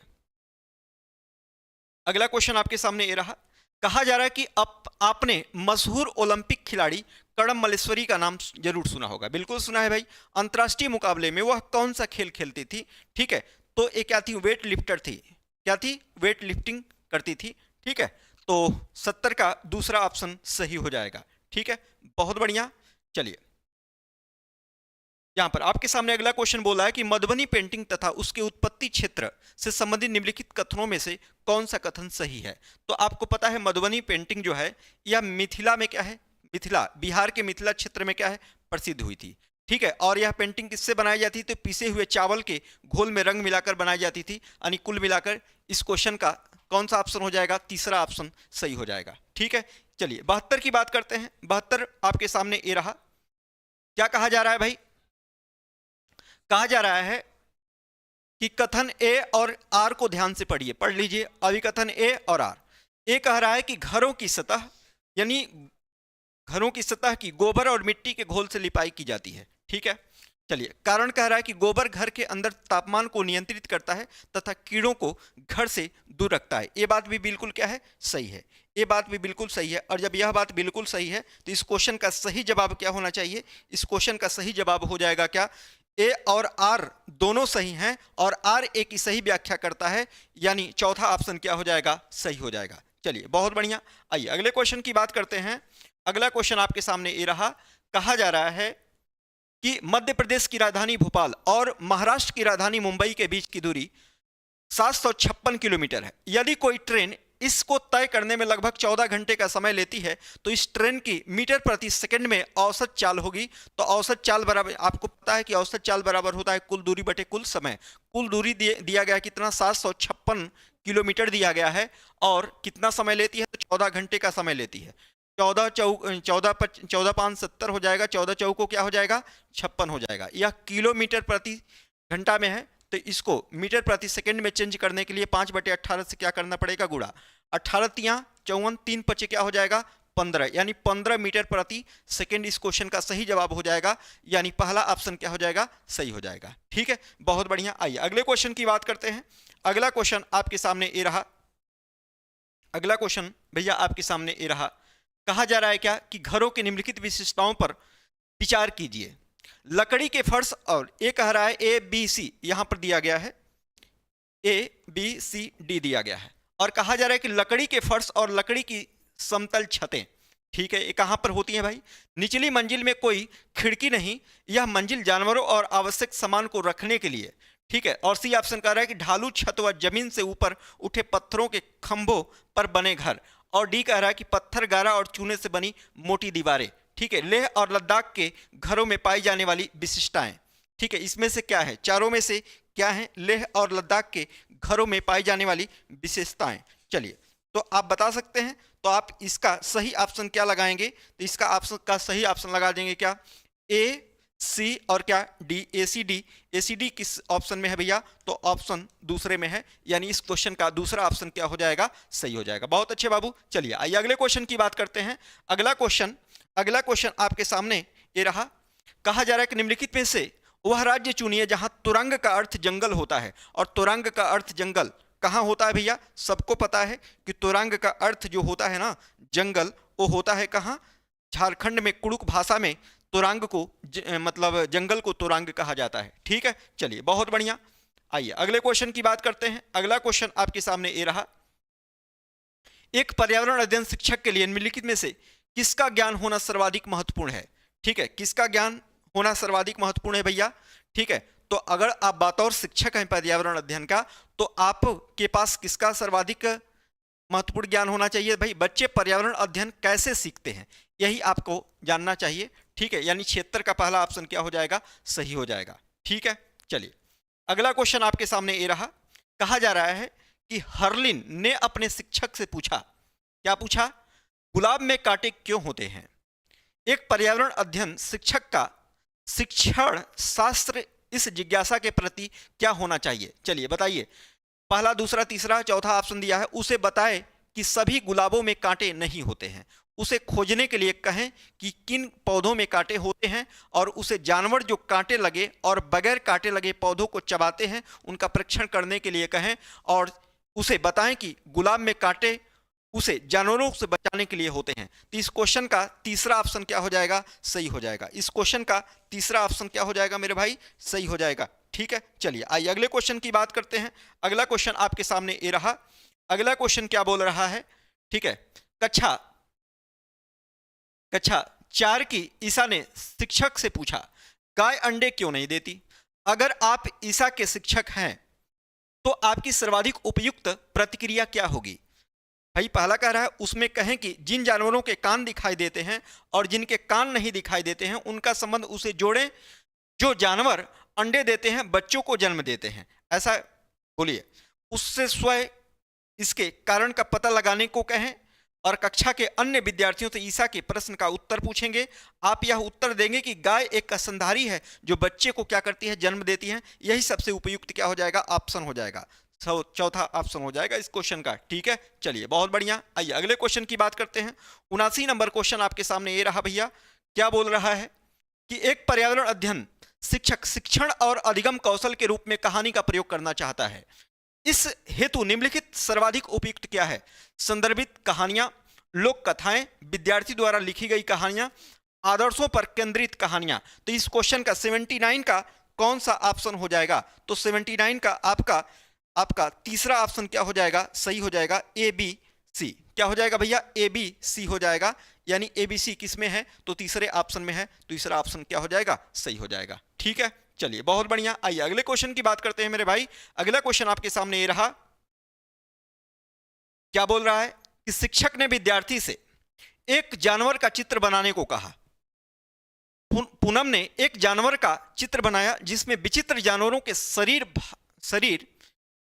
अगला क्वेश्चन आपके सामने ये रहा। कहा जा रहा है कि आपने मशहूर ओलंपिक खिलाड़ी कड़म मल्लेश्वरी का नाम जरूर सुना होगा। बिल्कुल सुना है भाई। अंतर्राष्ट्रीय मुकाबले में वह कौन सा खेल खेलती थी, ठीक है। तो ये क्या थी, वेट लिफ्टर थी। क्या थी, वेट लिफ्टिंग करती थी, ठीक है। तो 70 का दूसरा ऑप्शन सही हो जाएगा, ठीक है। बहुत बढ़िया। चलिए यहां पर आपके सामने अगला क्वेश्चन बोला है कि मधुबनी पेंटिंग तथा उसके उत्पत्ति क्षेत्र से संबंधित निम्नलिखित कथनों में से कौन सा कथन सही है। तो आपको पता है मधुबनी पेंटिंग जो है यह मिथिला में क्या है, मिथिला, बिहार के मिथिला क्षेत्र में क्या है, प्रसिद्ध हुई थी, ठीक है। और यह पेंटिंग किससे बनाई जाती थी, तो पीसे हुए चावल के घोल में रंग मिलाकर बनाई जाती थी। यानी कुल मिलाकर इस क्वेश्चन का कौन सा ऑप्शन हो जाएगा, तीसरा ऑप्शन सही हो जाएगा, ठीक है। चलिए 72 की बात करते हैं। 72 आपके सामने ये रहा। क्या कहा जा रहा है भाई, कहा जा रहा है कि कथन ए और आर को ध्यान से पढ़िए, पढ़ लीजिए। अभिकथन ए और आर। ए कह रहा है कि घरों की सतह, यानी घरों की सतह की गोबर और मिट्टी के घोल से लिपाई की जाती है, ठीक है। चलिए कारण कह रहा है कि गोबर घर के अंदर तापमान को नियंत्रित करता है तथा कीड़ों को घर से दूर रखता है। ये बात भी बिल्कुल क्या है, सही है। ये बात भी बिल्कुल सही है। और जब यह बात बिल्कुल सही है तो इस क्वेश्चन का सही जवाब क्या होना चाहिए, इस क्वेश्चन का सही जवाब हो जाएगा क्या, ए और आर दोनों सही हैं और आर ए की सही व्याख्या करता है, यानी चौथा ऑप्शन क्या हो जाएगा, सही हो जाएगा। चलिए बहुत बढ़िया। आइए अगले क्वेश्चन की बात करते हैं। अगला क्वेश्चन आपके सामने ये रहा। कहा जा रहा है कि मध्य प्रदेश की राजधानी भोपाल और महाराष्ट्र की राजधानी मुंबई के बीच की दूरी 756 किलोमीटर है। यदि कोई ट्रेन इसको तय करने में लगभग 14 घंटे का समय लेती है तो इस ट्रेन की मीटर प्रति सेकंड में औसत चाल होगी। तो औसत चाल बराबर, आपको पता है कि औसत चाल बराबर होता है कुल दूरी बटे कुल समय। कुल दूरी दिया गया कितना, 756 किलोमीटर दिया गया है और कितना समय लेती है, तो 14 घंटे का समय लेती है। 14 5 70 हो जाएगा, 14 चौको क्या हो जाएगा, 56 हो जाएगा। यह किलोमीटर प्रति घंटा में है तो इसको मीटर प्रति सेकंड में चेंज करने के लिए 5/18 से क्या करना पड़ेगा, गुणा। 18 तियां 54, 3 पचे क्या हो जाएगा, 15, यानी 15 मीटर प्रति सेकंड इस क्वेश्चन का सही जवाब हो जाएगा। यानी पहला ऑप्शन क्या हो जाएगा, सही हो जाएगा, ठीक है। बहुत बढ़िया। आइए अगले क्वेश्चन की बात करते हैं। अगला क्वेश्चन आपके सामने ये रहा। अगला क्वेश्चन भैया आपके सामने ये रहा। कहा जा रहा है क्या कि घरों की निम्नलिखित विशिष्टताओं पर विचार कीजिए। लकड़ी के फर्श, और ए कह रहा है ए बी सी, यहां पर दिया गया है ए बी सी डी दिया गया है। और कहा जा रहा है कि लकड़ी के फर्श और लकड़ी की समतल छतें, ठीक है, ये कहां पर होती हैं भाई, निचली मंजिल में कोई खिड़की नहीं, यह मंजिल जानवरों और आवश्यक सामान को रखने के लिए, ठीक है। और सी ऑप्शन कह रहा है कि ढालू छत व जमीन से ऊपर उठे पत्थरों के खंभों पर बने घर। और डी कह रहा है कि पत्थर, गारा और चूने से बनी मोटी दीवारें, ठीक है। लेह और लद्दाख के घरों में पाई जाने वाली विशिष्टताएं, ठीक है, इसमें से क्या है, चारों में से क्या है, लेह और लद्दाख के घरों में पाई जाने वाली विशेषताएं। चलिए तो आप बता सकते हैं, तो आप इसका सही ऑप्शन क्या लगाएंगे, तो इसका ऑप्शन का सही ऑप्शन लगा देंगे क्या, ए सी और क्या डी, ए सी डी। ए सी डी किस ऑप्शन में है भैया, तो ऑप्शन दूसरे में है, यानी इस क्वेश्चन का दूसरा ऑप्शन क्या हो जाएगा, सही हो जाएगा। बहुत अच्छे बाबू। चलिए आइए अगले क्वेश्चन की बात करते हैं। अगला क्वेश्चन आपके सामने ये रहा। कहा जा रहा है कि निम्नलिखित में से वह राज्य चुनिए जहां तुरंग का अर्थ जंगल होता है। और तुरंग का अर्थ जंगल कहां होता है भैया, सबको पता है कि तुरंग का अर्थ जो होता है ना जंगल, वो होता है कहां, झारखंड में कुड़ुक भाषा में तुरंग को मतलब जंगल को तुरंग कहा जाता है, ठीक है। चलिए बहुत बढ़िया। आइए अगले क्वेश्चन की बात करते हैं। अगला क्वेश्चन आपके सामने ये रहा। एक पर्यावरण अध्ययन शिक्षक के लिए निम्नलिखित में से किसका ज्ञान होना सर्वाधिक महत्वपूर्ण है, ठीक है, किसका ज्ञान होना सर्वाधिक महत्वपूर्ण है भैया, ठीक है। तो अगर आप बतौर शिक्षक हैं पर्यावरण अध्ययन का, तो आपके पास किसका सर्वाधिक महत्वपूर्ण ज्ञान होना चाहिए भाई, बच्चे पर्यावरण अध्ययन कैसे सीखते हैं, यही आपको जानना चाहिए, ठीक है। यानी 76 का पहला ऑप्शन क्या हो जाएगा, सही हो जाएगा, ठीक है। चलिए अगला क्वेश्चन आपके सामने ये रहा। कहा जा रहा है कि हर्लिन ने अपने शिक्षक से पूछा, क्या पूछा, गुलाब में कांटे क्यों होते हैं। एक पर्यावरण अध्ययन शिक्षक का शिक्षण शास्त्र इस जिज्ञासा के प्रति क्या होना चाहिए? चलिए बताइए। पहला, दूसरा, तीसरा, चौथा ऑप्शन दिया है। उसे बताए कि सभी गुलाबों में कांटे नहीं होते हैं। उसे खोजने के लिए कहें कि किन पौधों में कांटे होते हैं, और उसे जानवर जो कांटे लगे और बगैर कांटे लगे पौधों को चबाते हैं उनका परीक्षण करने के लिए कहें, और उसे बताएं कि गुलाब में कांटे उसे जानवरों से बचाने के लिए होते हैं। तो इस क्वेश्चन का तीसरा ऑप्शन क्या हो जाएगा? सही हो जाएगा। इस क्वेश्चन का तीसरा ऑप्शन क्या हो जाएगा मेरे भाई? सही हो जाएगा। ठीक है, चलिए आइए अगले क्वेश्चन की बात करते हैं। अगला क्वेश्चन आपके सामने ये रहा। अगला क्वेश्चन क्या बोल रहा है? ठीक है, कक्षा 4 की ईसा ने शिक्षक से पूछा, गाय अंडे क्यों नहीं देती? अगर आप ईसा के शिक्षक हैं तो आपकी सर्वाधिक उपयुक्त प्रतिक्रिया क्या होगी? भाई पहला कह रहा है उसमें कहें कि जिन जानवरों के कान दिखाई देते हैं और जिनके कान नहीं दिखाई देते हैं उनका संबंध उसे जोड़ें जो जानवर अंडे देते हैं, बच्चों को जन्म देते हैं। ऐसा बोलिए। उससे स्वयं इसके कारण का पता लगाने को कहें और कक्षा के अन्य विद्यार्थियों से ईसा के प्रश्न का उत्तर पूछेंगे। आप यह उत्तर देंगे कि गाय एक स्तनधारी है जो बच्चे को क्या करती है? जन्म देती है। यही सबसे उपयुक्त क्या हो जाएगा? ऑप्शन हो जाएगा। चौथा ऑप्शन हो जाएगा इस क्वेश्चन का। ठीक है, चलिए बहुत बढ़िया। आइए अगले क्वेश्चन की बात करते हैं। 79 नंबर क्वेश्चन आपके सामने ये रहा भैया। क्या बोल रहा है कि एक पर्यावरण अध्ययन शिक्षक शिक्षण और अधिगम कौशल के रूप में कहानी का प्रयोग करना चाहता है। इस हेतु निम्नलिखित सर्वाधिक उपयुक्त क्या है? संदर्भित कहानियां, लोक कथाएं, विद्यार्थी द्वारा लिखी गई कहानियां, आदर्शों पर केंद्रित कहानियां। तो इस क्वेश्चन का 79 का कौन सा ऑप्शन हो जाएगा? तो 79 का आपका तीसरा ऑप्शन क्या हो जाएगा? सही हो जाएगा ए बी सी। क्या हो जाएगा भैया? ए बी सी हो जाएगा। यानी ए बी सी किस में है? तो तीसरे ऑप्शन में है। तीसरा ऑप्शन क्या हो जाएगा? सही हो जाएगा। ठीक है, चलिए बहुत बढ़िया। आइए अगले क्वेश्चन की बात करते हैं मेरे भाई। अगला क्वेश्चन आपके सामने ये रहा। क्या बोल रहा है कि शिक्षक ने विद्यार्थी से एक जानवर का चित्र बनाने को कहा। पूनम ने एक जानवर का चित्र बनाया जिसमें विचित्र जानवरों के शरीर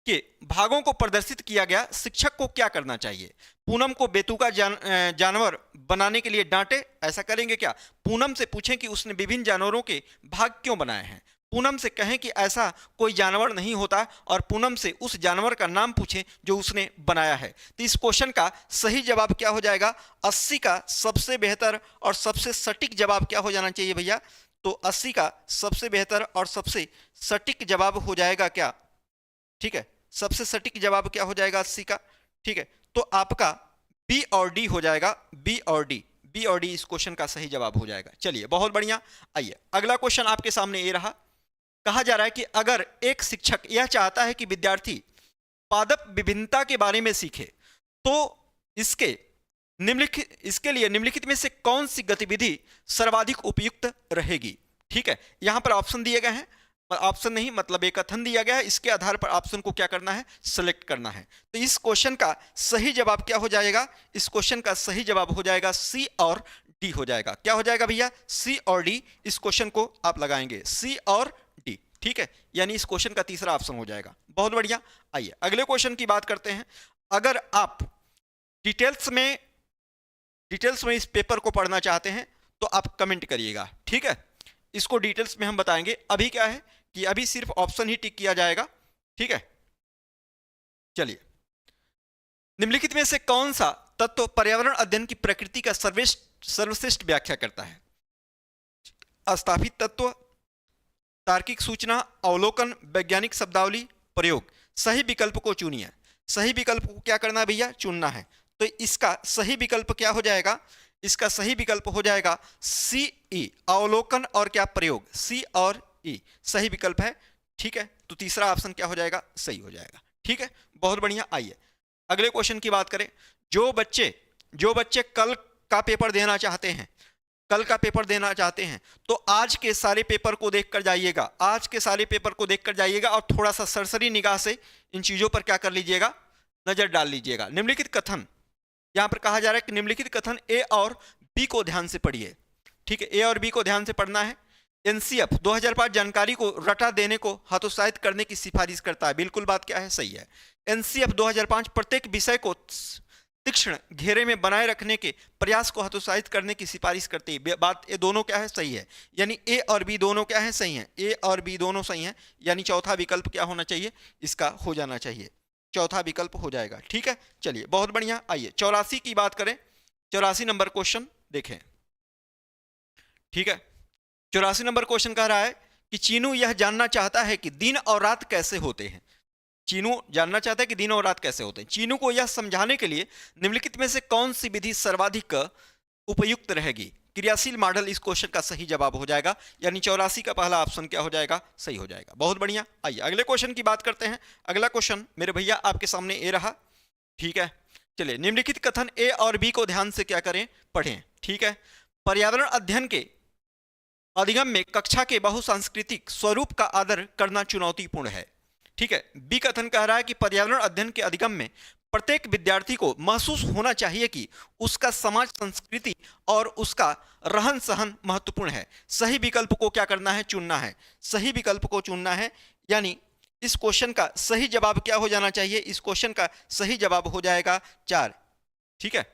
के भागों को प्रदर्शित किया गया। शिक्षक को क्या करना चाहिए? पूनम को बेतुका जानवर बनाने के लिए डांटे। ऐसा करेंगे क्या? पूनम से पूछें कि उसने विभिन्न जानवरों के भाग क्यों बनाए हैं। पूनम से कहें कि ऐसा कोई जानवर नहीं होता और पूनम से उस जानवर का नाम पूछें जो उसने बनाया है। तो इस क्वेश्चन का सही जवाब क्या हो जाएगा? 80 का सबसे बेहतर और सबसे सटीक जवाब क्या हो जाना चाहिए भैया? तो 80 का सबसे बेहतर और सबसे सटीक जवाब हो जाएगा क्या? ठीक है, सबसे सटीक जवाब क्या हो जाएगा 80 का? ठीक है, तो आपका बी और डी हो जाएगा। बी और डी इस क्वेश्चन का सही जवाब हो जाएगा। चलिए बहुत बढ़िया। आइए अगला क्वेश्चन आपके सामने ये रहा। कहा जा रहा है कि अगर एक शिक्षक यह चाहता है कि विद्यार्थी पादप विभिन्नता के बारे में सीखे तो इसके लिए निम्नलिखित में से कौन सी गतिविधि सर्वाधिक उपयुक्त रहेगी? ठीक है, यहां पर ऑप्शन दिए गए हैं। ऑप्शन नहीं मतलब एक कथन दिया गया है। इसके आधार पर ऑप्शन को क्या करना है? सेलेक्ट करना है। तो इस क्वेश्चन का सही जवाब क्या हो जाएगा? इस क्वेश्चन का सही जवाब हो जाएगा सी और डी हो जाएगा। क्या हो जाएगा भैया? सी और डी। इस क्वेश्चन को आप लगाएंगे सी और डी। ठीक है, यानी इस क्वेश्चन का तीसरा ऑप्शन हो जाएगा। बहुत बढ़िया। आइए अगले क्वेश्चन की बात करते हैं। अगर आप डिटेल्स में इस पेपर को पढ़ना चाहते हैं तो आप कमेंट करिएगा। ठीक है, इसको डिटेल्स में हम बताएंगे। अभी क्या है कि अभी सिर्फ ऑप्शन ही टिक किया जाएगा। ठीक है, चलिए निम्नलिखित में से कौन सा तत्व पर्यावरण अध्ययन की प्रकृति का सर्वश्रेष्ठ व्याख्या करता है? अस्थापित तत्व, तार्किक सूचना, अवलोकन, वैज्ञानिक शब्दावली, प्रयोग। सही विकल्प को चुनिए। सही विकल्प को क्या करना है भैया? चुनना है। तो इसका सही विकल्प क्या हो जाएगा? इसका सही विकल्प हो जाएगा सी ई, अवलोकन और क्या? प्रयोग। सी और ई सही विकल्प है। ठीक है, तो तीसरा ऑप्शन क्या हो जाएगा? सही हो जाएगा। ठीक है, बहुत बढ़िया। आइए अगले क्वेश्चन की बात करें। जो बच्चे कल का पेपर देना चाहते हैं तो आज के सारे पेपर को देखकर जाइएगा। आज के सारे पेपर को देखकर जाइएगा और थोड़ा सा सरसरी निगाह से इन चीजों पर क्या कर लीजिएगा? नजर डाल लीजिएगा। निम्नलिखित कथन, यहां पर कहा जा रहा है कि निम्नलिखित कथन ए और बी को ध्यान से पढ़िए। ठीक है, ए और बी को ध्यान से पढ़ना है। एनसीएफ 2005 जानकारी को रटा देने को हतोत्साहित करने की सिफारिश करता है। बिल्कुल बात क्या है? सही है। एनसीएफ 2005 प्रत्येक विषय को तीक्ष्ण घेरे में बनाए रखने के प्रयास को हतोत्साहित करने की सिफारिश करती है। बात ये दोनों क्या है, सही है, यानी ए और बी दोनों क्या है, सही है, ए और बी दोनों सही है, यानी चौथा विकल्प क्या होना चाहिए, इसका हो जाना चाहिए, चौथा विकल्प हो जाएगा। ठीक है, चलिए बहुत बढ़िया। आइए 84 की बात करें, 84 नंबर क्वेश्चन देखें। ठीक है, 84 नंबर क्वेश्चन कह रहा है कि चीनू यह जानना चाहता है कि दिन और रात कैसे होते हैं। चीनू जानना चाहता है कि दिन और रात कैसे होते हैं। चीनू को यह समझाने के लिए निम्नलिखित में से कौन सी विधि सर्वाधिक उपयुक्त रहेगी। क्रियाशील मॉडल इस क्वेश्चन का सही जवाब हो जाएगा, यानी 84 का पहला ऑप्शन क्या हो जाएगा, सही हो जाएगा। बहुत बढ़िया। आइए अगले क्वेश्चन की बात करते हैं। अगला क्वेश्चन मेरे भैया आपके सामने ए रहा। ठीक है, चलिए निम्नलिखित कथन ए और बी को ध्यान से क्या करें, पढ़ें। ठीक है, पर्यावरण अध्ययन के अधिगम में कक्षा के बहुसांस्कृतिक स्वरूप का आदर करना चुनौतीपूर्ण है। ठीक है, बी कथन कह रहा है कि पर्यावरण अध्ययन के अधिगम में प्रत्येक विद्यार्थी को महसूस होना चाहिए कि उसका समाज, संस्कृति और उसका रहन सहन महत्वपूर्ण है। सही विकल्प को क्या करना है, चुनना है, सही विकल्प को चुनना है, यानी इस क्वेश्चन का सही जवाब क्या हो जाना चाहिए, इस क्वेश्चन का सही जवाब हो जाएगा 4। ठीक है,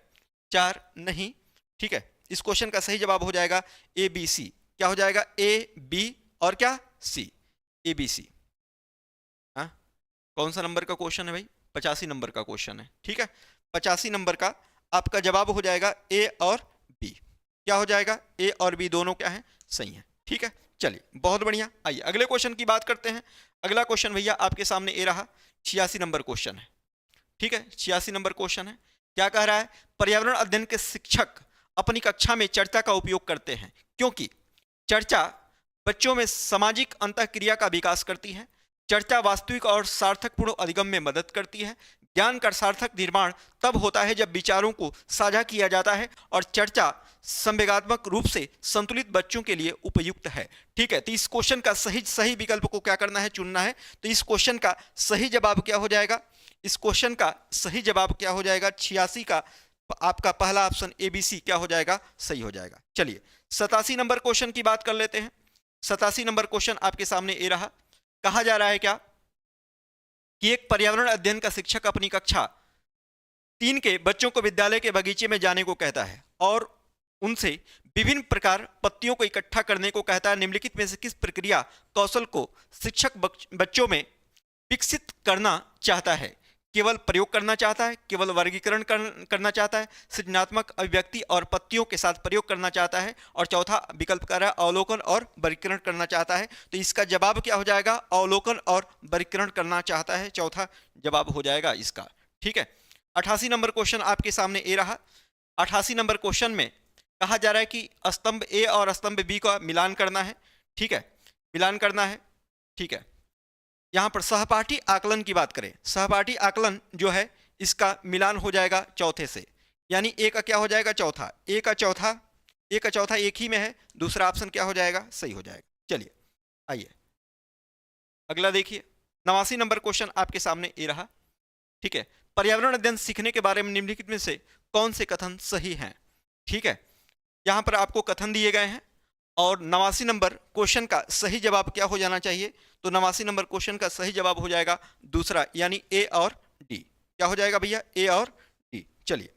4 नहीं, ठीक है, इस क्वेश्चन का सही जवाब हो जाएगा ए बी सी। क्या हो जाएगा, ए बी और क्या, सी, ए बी सी। कौन सा नंबर का क्वेश्चन है भाई, 85 नंबर का क्वेश्चन है। ठीक है, 85 नंबर का आपका जवाब हो जाएगा ए और बी। क्या हो जाएगा, ए और बी दोनों क्या है, सही है। ठीक है, चलिए बहुत बढ़िया। आइए अगले क्वेश्चन की बात करते हैं। अगला क्वेश्चन भैया आपके सामने ए रहा, 86 नंबर क्वेश्चन है। ठीक है, 86 नंबर क्वेश्चन है। क्या कह रहा है, पर्यावरण अध्ययन के शिक्षक अपनी कक्षा में चर्चा का उपयोग करते हैं क्योंकि चर्चा बच्चों में सामाजिक अंतःक्रिया का विकास करती है। चर्चा वास्तविक और सार्थकपूर्ण अधिगम में मदद करती है। ज्ञान का सार्थक निर्माण तब होता है जब विचारों को साझा किया जाता है और चर्चा संवेगात्मक रूप से संतुलित बच्चों के लिए उपयुक्त है। ठीक है, तो इस क्वेश्चन का सही विकल्प को क्या करना है, चुनना है। तो इस क्वेश्चन का सही जवाब क्या हो जाएगा, इस क्वेश्चन का सही जवाब क्या हो जाएगा, 86 का आपका पहला ऑप्शन ए बी सी क्या हो जाएगा, सही हो जाएगा। चलिए 87 नंबर क्वेश्चन की बात कर लेते हैं। 87 नंबर क्वेश्चन आपके सामने ए रहा। कहा जा रहा है क्या कि एक पर्यावरण अध्ययन का शिक्षक अपनी कक्षा 3 के बच्चों को विद्यालय के बगीचे में जाने को कहता है और उनसे विभिन्न प्रकार पत्तियों को इकट्ठा करने को कहता है। निम्नलिखित में से किस प्रक्रिया कौशल को शिक्षक बच्चों में विकसित करना चाहता है। केवल प्रयोग करना चाहता है, केवल वर्गीकरण करना चाहता है, सृजनात्मक अभिव्यक्ति और पत्तियों के साथ प्रयोग करना चाहता है, और चौथा विकल्प कह रहा है अवलोकन और वर्गीकरण करना चाहता है। तो इसका जवाब क्या हो जाएगा, अवलोकन और वर्गीकरण करना चाहता है, चौथा जवाब हो जाएगा इसका। ठीक है, 88 नंबर क्वेश्चन आपके सामने ए रहा। 88 नंबर क्वेश्चन में कहा जा रहा है कि स्तंभ ए और स्तंभ बी का मिलान करना है। ठीक है, मिलान करना है। ठीक है, यहाँ पर सहपाठी आकलन की बात करें, सहपाठी आकलन जो है इसका मिलान हो जाएगा चौथे से, यानी ए का क्या हो जाएगा, चौथा, ए का चौथा एक ही में है, दूसरा ऑप्शन क्या हो जाएगा, सही हो जाएगा। चलिए आइए अगला देखिए, 89 नंबर क्वेश्चन आपके सामने ए रहा। ठीक है, पर्यावरण अध्ययन सीखने के बारे में निम्नलिखित में से कौन से कथन सही हैं। ठीक है, यहाँ पर आपको कथन दिए गए हैं और 89 नंबर क्वेश्चन का सही जवाब क्या हो जाना चाहिए, तो 89 नंबर क्वेश्चन का सही जवाब हो जाएगा दूसरा, यानी ए और डी। क्या हो जाएगा भैया, ए और डी। चलिए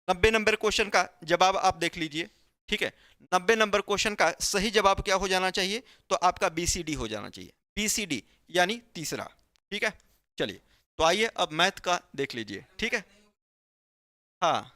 90 नंबर क्वेश्चन का जवाब आप देख लीजिए। ठीक है, 90 नंबर क्वेश्चन का सही जवाब क्या हो जाना चाहिए, तो आपका बी सी डी हो जाना चाहिए, बी सी डी यानी तीसरा। ठीक है, चलिए तो आइए अब मैथ का देख लीजिए। ठीक है, हाँ